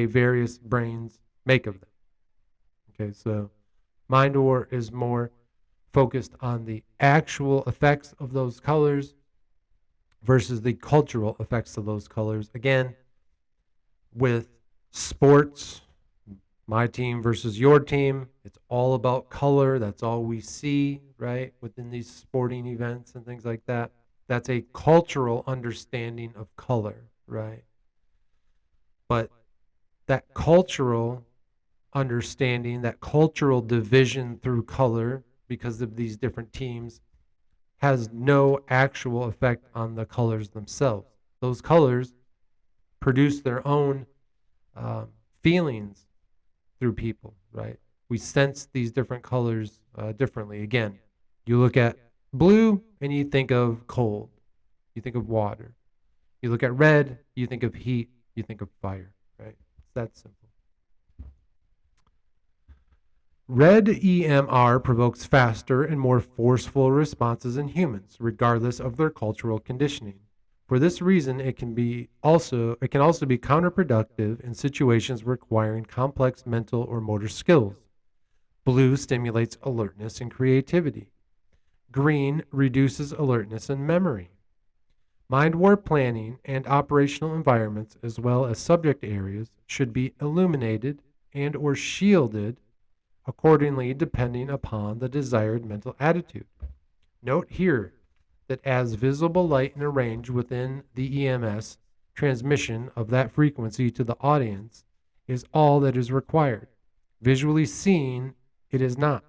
various brains make of them. Okay, so Mind War is more focused on the actual effects of those colors versus the cultural effects of those colors. Again, with sports, my team versus your team, it's all about color. That's all we see, right? Within these sporting events and things like that. That's a cultural understanding of color, right? But that cultural understanding, that cultural division through color, because of these different teams, has no actual effect on the colors themselves. Those colors produce their own feelings through people, right? We sense these different colors differently. Again, you look at blue and you think of cold, you think of water. You look at red, you think of heat, you think of fire, right? It's that simple. Red EMR provokes faster and more forceful responses in humans, regardless of their cultural conditioning. For this reason, it can also be counterproductive in situations requiring complex mental or motor skills. Blue stimulates alertness and creativity. Green reduces alertness and memory. Mind-war planning and operational environments, as well as subject areas, should be illuminated and or shielded accordingly depending upon the desired mental attitude. Note here that as visible light in a range within the EMS, transmission of that frequency to the audience is all that is required. Visually seen, it is not.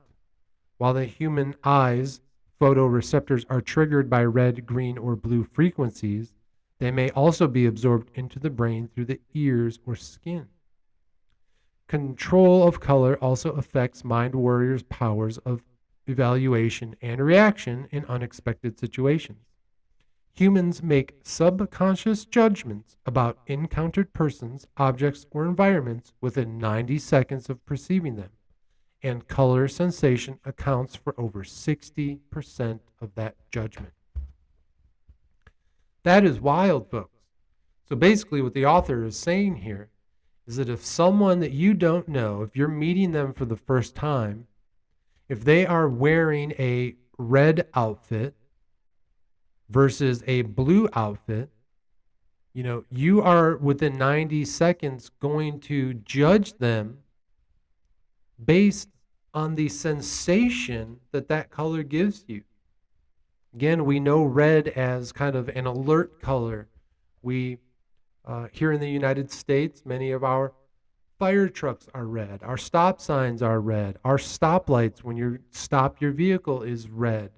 While the human eye's photoreceptors are triggered by red, green, or blue frequencies, they may also be absorbed into the brain through the ears or skin. Control of color also affects Mind Warrior's powers of evaluation and reaction in unexpected situations. Humans make subconscious judgments about encountered persons, objects, or environments within 90 seconds of perceiving them, and color sensation accounts for over 60% of that judgment. That is wild, folks. So basically what the author is saying here is that if someone that you don't know, if you're meeting them for the first time, if they are wearing a red outfit versus a blue outfit, you are within 90 seconds going to judge them based on the sensation that that color gives you. Again, we know red as kind of an alert color. Here in the United States, many of our fire trucks are red. Our stop signs are red. Our stoplights, when you stop your vehicle, is red.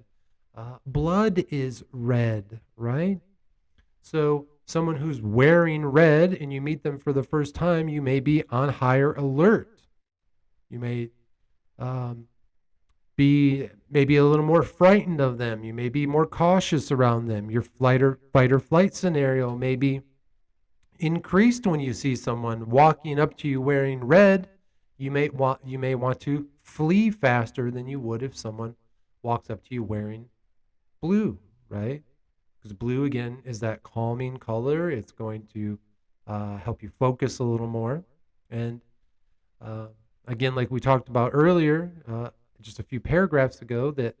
Blood is red, right? So someone who's wearing red and you meet them for the first time, you may be on higher alert. You may be maybe a little more frightened of them. You may be more cautious around them. Your fight or flight scenario may be increased when you see someone walking up to you wearing red. You may want to flee faster than you would if someone walks up to you wearing blue, right? Because blue again is that calming color. It's going to help you focus a little more. And uh, again, like we talked about earlier, just a few paragraphs ago, that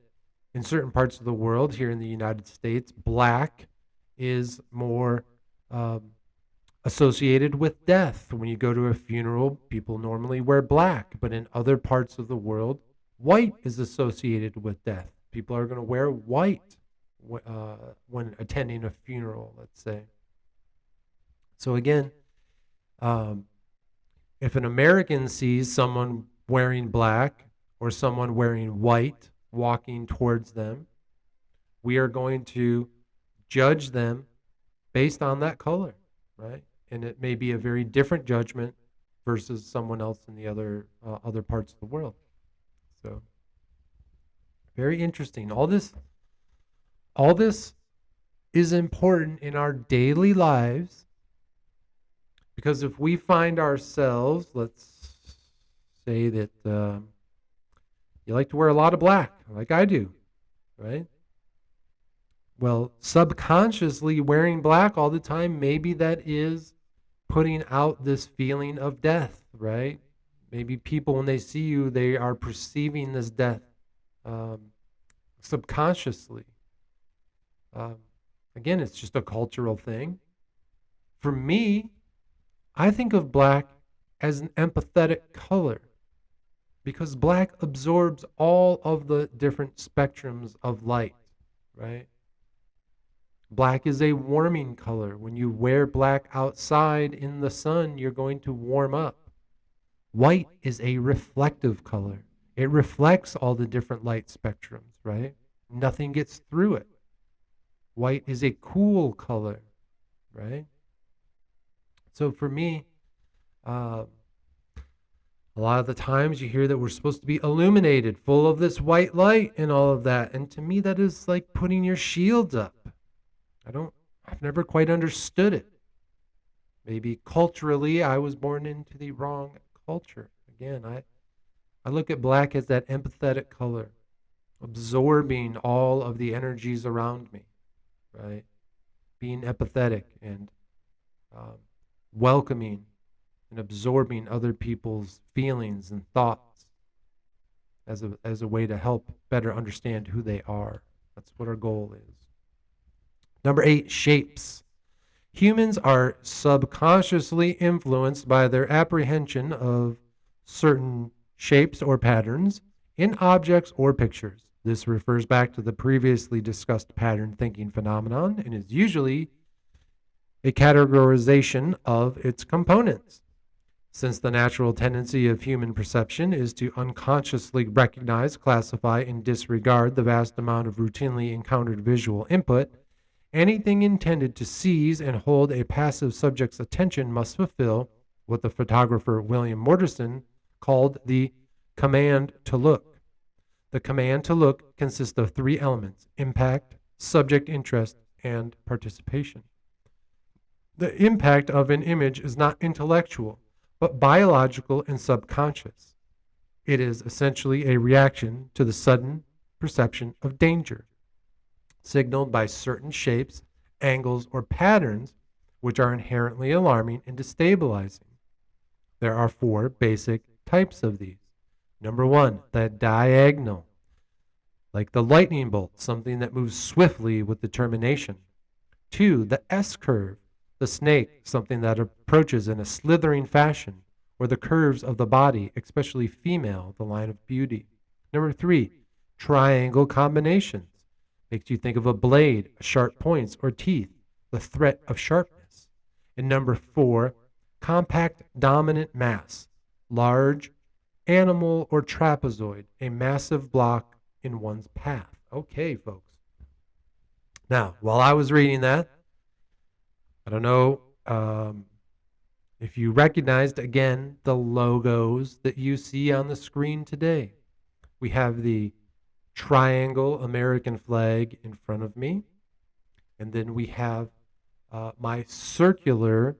in certain parts of the world, here in the United States, black is more um, associated with death. When you go to a funeral, people normally wear black, but in other parts of the world, white is associated with death. People are going to wear white when attending a funeral, let's say. So again, um, if an American sees someone wearing black or someone wearing white walking towards them, we are going to judge them based on that color, right? And it may be a very different judgment versus someone else in the other parts of the world. So very interesting. All this is important in our daily lives, because if we find ourselves, let's say that you like to wear a lot of black, like I do, right? Well, subconsciously wearing black all the time, maybe that is putting out this feeling of death, right? Maybe people, when they see you, they are perceiving this death um, subconsciously. Um, Again, it's just a cultural thing. For me, I think of black as an empathetic color because black absorbs all of the different spectrums of light, right? Black is a warming color. When you wear black outside in the sun, you're going to warm up. White is a reflective color. It reflects all the different light spectrums, right? Nothing gets through it. White is a cool color, right? So for me, uh, a lot of the times you hear that we're supposed to be illuminated, full of this white light and all of that. And to me, that is like putting your shields up. I've never quite understood it. Maybe culturally, I was born into the wrong culture. Again, I look at black as that empathetic color, absorbing all of the energies around me, right? Being empathetic and um, welcoming and absorbing other people's feelings and thoughts as a way to help better understand who they are. That's what our goal is. Number 8, shapes. Humans are subconsciously influenced by their apprehension of certain shapes or patterns in objects or pictures. This refers back to the previously discussed pattern thinking phenomenon and is usually a categorization of its components. Since the natural tendency of human perception is to unconsciously recognize, classify, and disregard the vast amount of routinely encountered visual input, anything intended to seize and hold a passive subject's attention must fulfill what the photographer William Morrison called the command to look. The command to look consists of 3 elements: impact, subject interest, and participation. The impact of an image is not intellectual, but biological and subconscious. It is essentially a reaction to the sudden perception of danger, signaled by certain shapes, angles, or patterns which are inherently alarming and destabilizing. There are 4 basic types of these. Number 1, the diagonal, like the lightning bolt, something that moves swiftly with determination. 2, the S-curve, the snake, something that approaches in a slithering fashion, or the curves of the body, especially female, the line of beauty. Number 3, triangle combinations. Makes you think of a blade, sharp points, or teeth, the threat of sharpness. And number 4, compact dominant mass, large animal or trapezoid, a massive block in one's path. Okay, folks. Now, while I was reading that, I don't know if you recognized, again, the logos that you see on the screen today. We have the triangle American flag in front of me. And then we have my circular,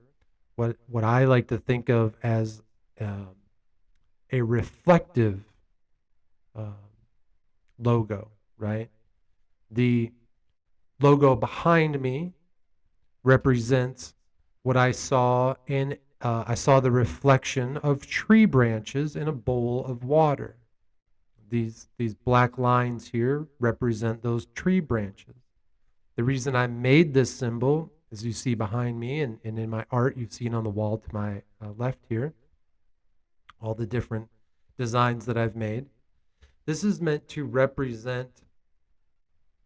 what I like to think of as um, a reflective uh, logo, right? The logo behind me represents what I saw in I saw the reflection of tree branches in a bowl of water. These black lines here represent those tree branches. The reason I made this symbol, as you see behind me and in my art, you've seen on the wall to my left here, all the different designs that I've made. This is meant to represent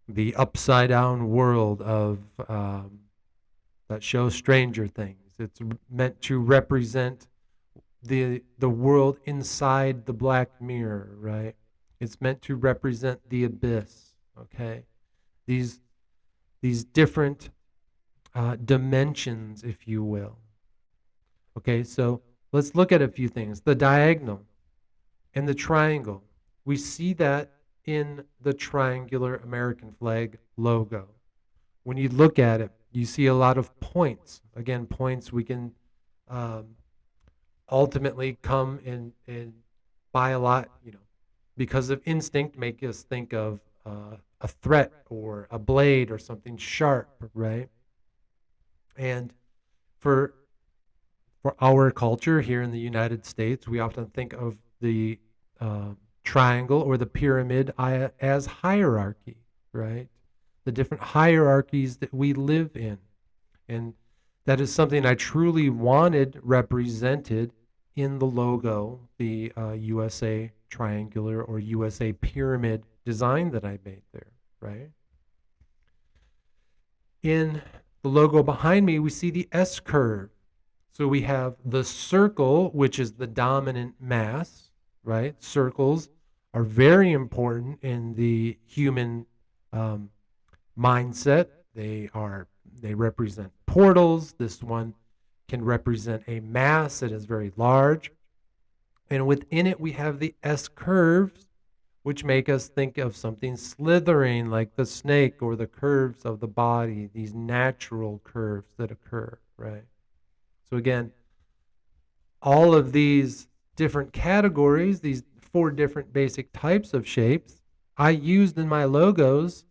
the upside down world of that show Stranger Things. It's meant to represent the world inside the black mirror, right? It's meant to represent the abyss. Okay, these different dimensions, if you will. Okay, so let's look at a few things. The diagonal and the triangle. We see that in the triangular American flag logo. When you look at it, you see a lot of points. Again, points we can um, ultimately come and by a lot, because of instinct, make us think of a threat or a blade or something sharp, right? And for our culture here in the United States, we often think of the triangle or the pyramid as hierarchy, right? The different hierarchies that we live in. And that is something I truly wanted represented in the logo, the USA triangular or USA pyramid design that I made there, right? In the logo behind me, we see the S curve. So we have the circle, which is the dominant mass, right? Circles are very important in the human mindset. They represent portals. This one can represent a mass that is very large. And within it, we have the S curves, which make us think of something slithering like the snake or the curves of the body, these natural curves that occur, right? So again, all of these different categories, these 4 different basic types of shapes, I used in my logos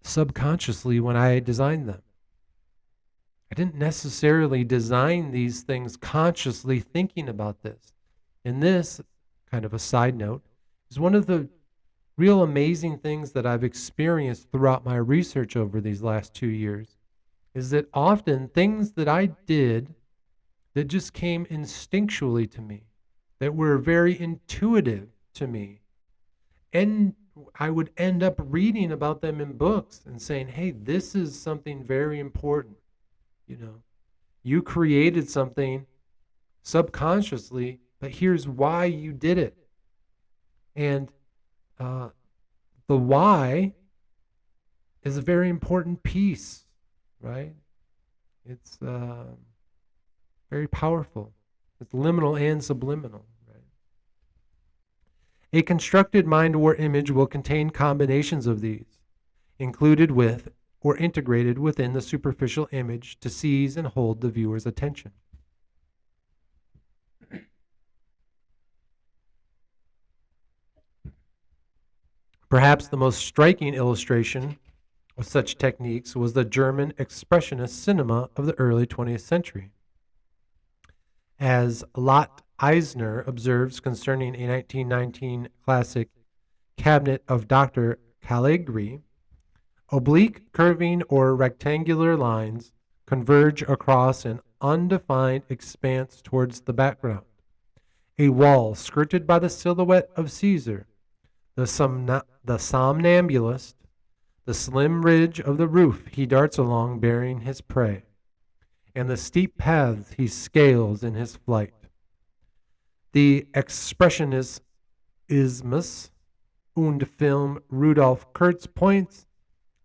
subconsciously when I designed them. I didn't necessarily design these things consciously thinking about this. And this, kind of a side note, is one of the real amazing things that I've experienced throughout my research over these last 2 years, is that often things that I did that just came instinctually to me, that were very intuitive to me, and I would end up reading about them in books and saying, hey, this is something very important. You created something subconsciously, but here's why you did it. And the why is a very important piece, right? It's very powerful. It's liminal and subliminal. Right? A constructed mind war image will contain combinations of these, included with or integrated within the superficial image to seize and hold the viewer's attention. Perhaps the most striking illustration of such techniques was the German expressionist cinema of the early 20th century. As Lot Eisner observes concerning a 1919 classic cabinet of Dr. Caligari, oblique, curving, or rectangular lines converge across an undefined expanse towards the background. A wall skirted by the silhouette of Caesar, the somnambulist, the slim ridge of the roof he darts along bearing his prey, and the steep paths he scales in his flight. The expressionismus und Film Rudolf Kurz points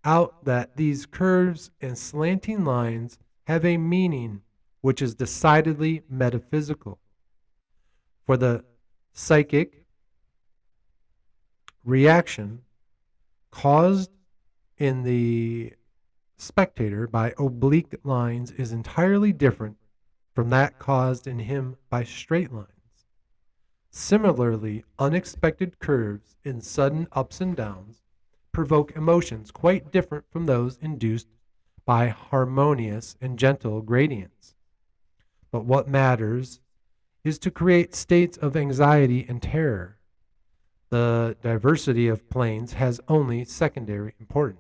out that these curves and slanting lines have a meaning which is decidedly metaphysical. For the psychic, reaction caused in the spectator by oblique lines is entirely different from that caused in him by straight lines. Similarly, unexpected curves in sudden ups and downs provoke emotions quite different from those induced by harmonious and gentle gradients. But what matters is to create states of anxiety and terror. The diversity of planes has only secondary importance.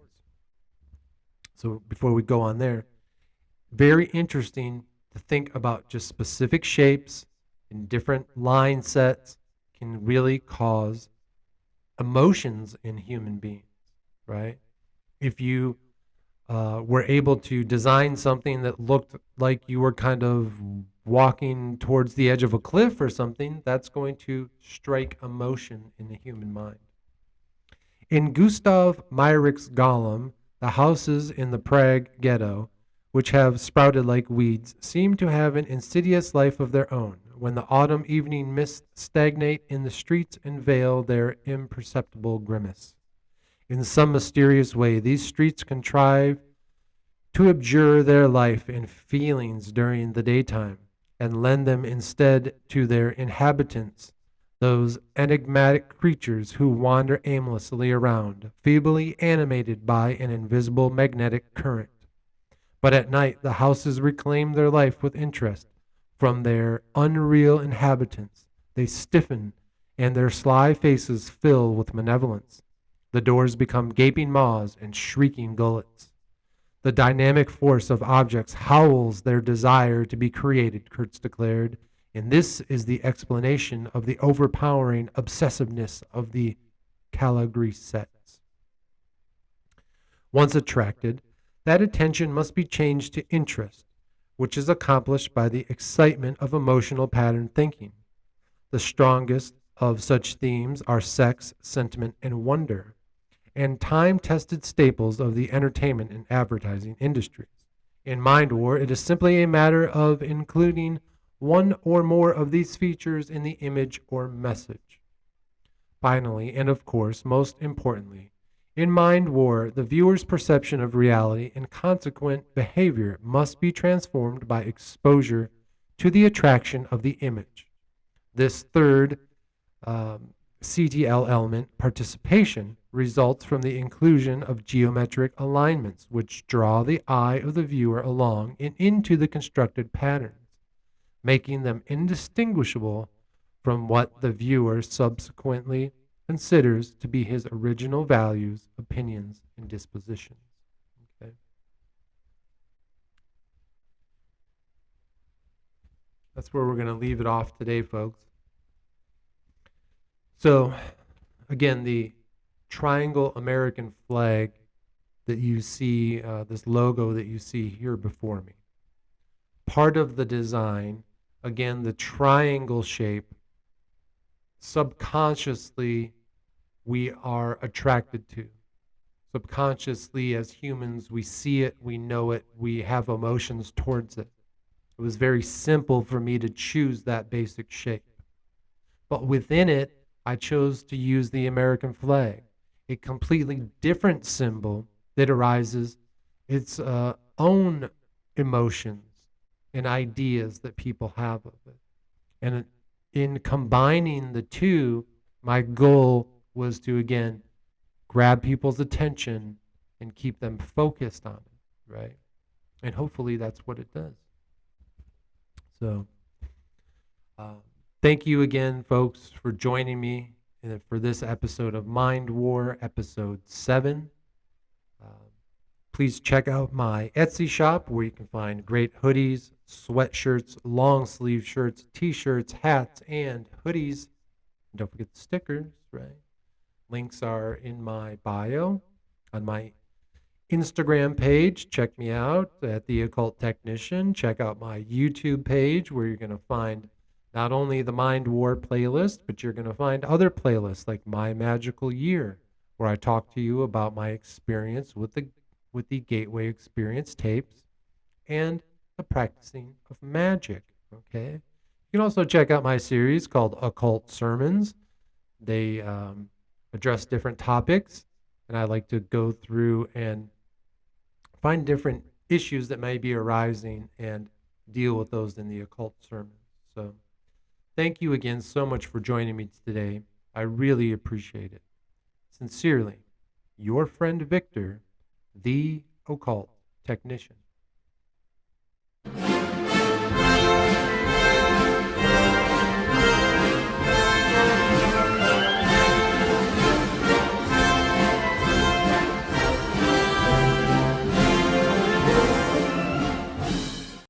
So before we go on there, very interesting to think about just specific shapes and different line sets can really cause emotions in human beings, right? If you were able to design something that looked like you were kind of walking towards the edge of a cliff or something, that's going to strike emotion in the human mind. In Gustav Meyrick's Golem, the houses in the Prague ghetto, which have sprouted like weeds, seem to have an insidious life of their own. When the autumn evening mists stagnate in the streets and veil their imperceptible grimace. In some mysterious way, these streets contrive to abjure their life and feelings during the daytime, and lend them instead to their inhabitants, those enigmatic creatures who wander aimlessly around, feebly animated by an invisible magnetic current. But at night the houses reclaim their life with interest from their unreal inhabitants. They stiffen, and their sly faces fill with malevolence. The doors become gaping maws and shrieking gullets. The dynamic force of objects howls their desire to be created, Kurtz declared, and this is the explanation of the overpowering obsessiveness of the Caligari sets. Once attracted, that attention must be changed to interest, which is accomplished by the excitement of emotional pattern thinking. The strongest of such themes are sex, sentiment, and wonder, and time-tested staples of the entertainment and advertising industries. In Mind War, it is simply a matter of including one or more of these features in the image or message. Finally, and of course most importantly, in Mind War, the viewer's perception of reality and consequent behavior must be transformed by exposure to the attraction of the image. This third CTL element, participation, results from the inclusion of geometric alignments which draw the eye of the viewer along and into the constructed patterns, making them indistinguishable from what the viewer subsequently considers to be his original values, opinions, and dispositions. Okay. That's where we're going to leave it off today, folks. So, again, the triangle American flag that you see, this logo that you see here before me. Part of the design, again, the triangle shape, subconsciously we are attracted to. Subconsciously, as humans, we see it, we know it, we have emotions towards it. It was very simple for me to choose that basic shape. But within it, I chose to use the American flag, a completely different symbol that arises its own emotions and ideas that people have of it. And in combining the two, my goal was to, again, grab people's attention and keep them focused on it, right? And hopefully that's what it does. So thank you again, folks, for joining me for this episode of Mind War, episode 7. Please check out my Etsy shop where you can find great hoodies, sweatshirts, long sleeve shirts, t-shirts, hats, and hoodies. And don't forget the stickers, right? Links are in my bio on my Instagram page. Check me out at The Occult Technician. Check out my YouTube page where you're going to find not only the Mind War playlist, but you're going to find other playlists like My Magical Year, where I talk to you about my experience with the Gateway Experience tapes and the practicing of magic. Okay. You can also check out my series called Occult Sermons. They address different topics, and I like to go through and find different issues that may be arising and deal with those in the occult sermon. So, thank you again so much for joining me today. I really appreciate it. Sincerely, your friend Victor, the occult technician.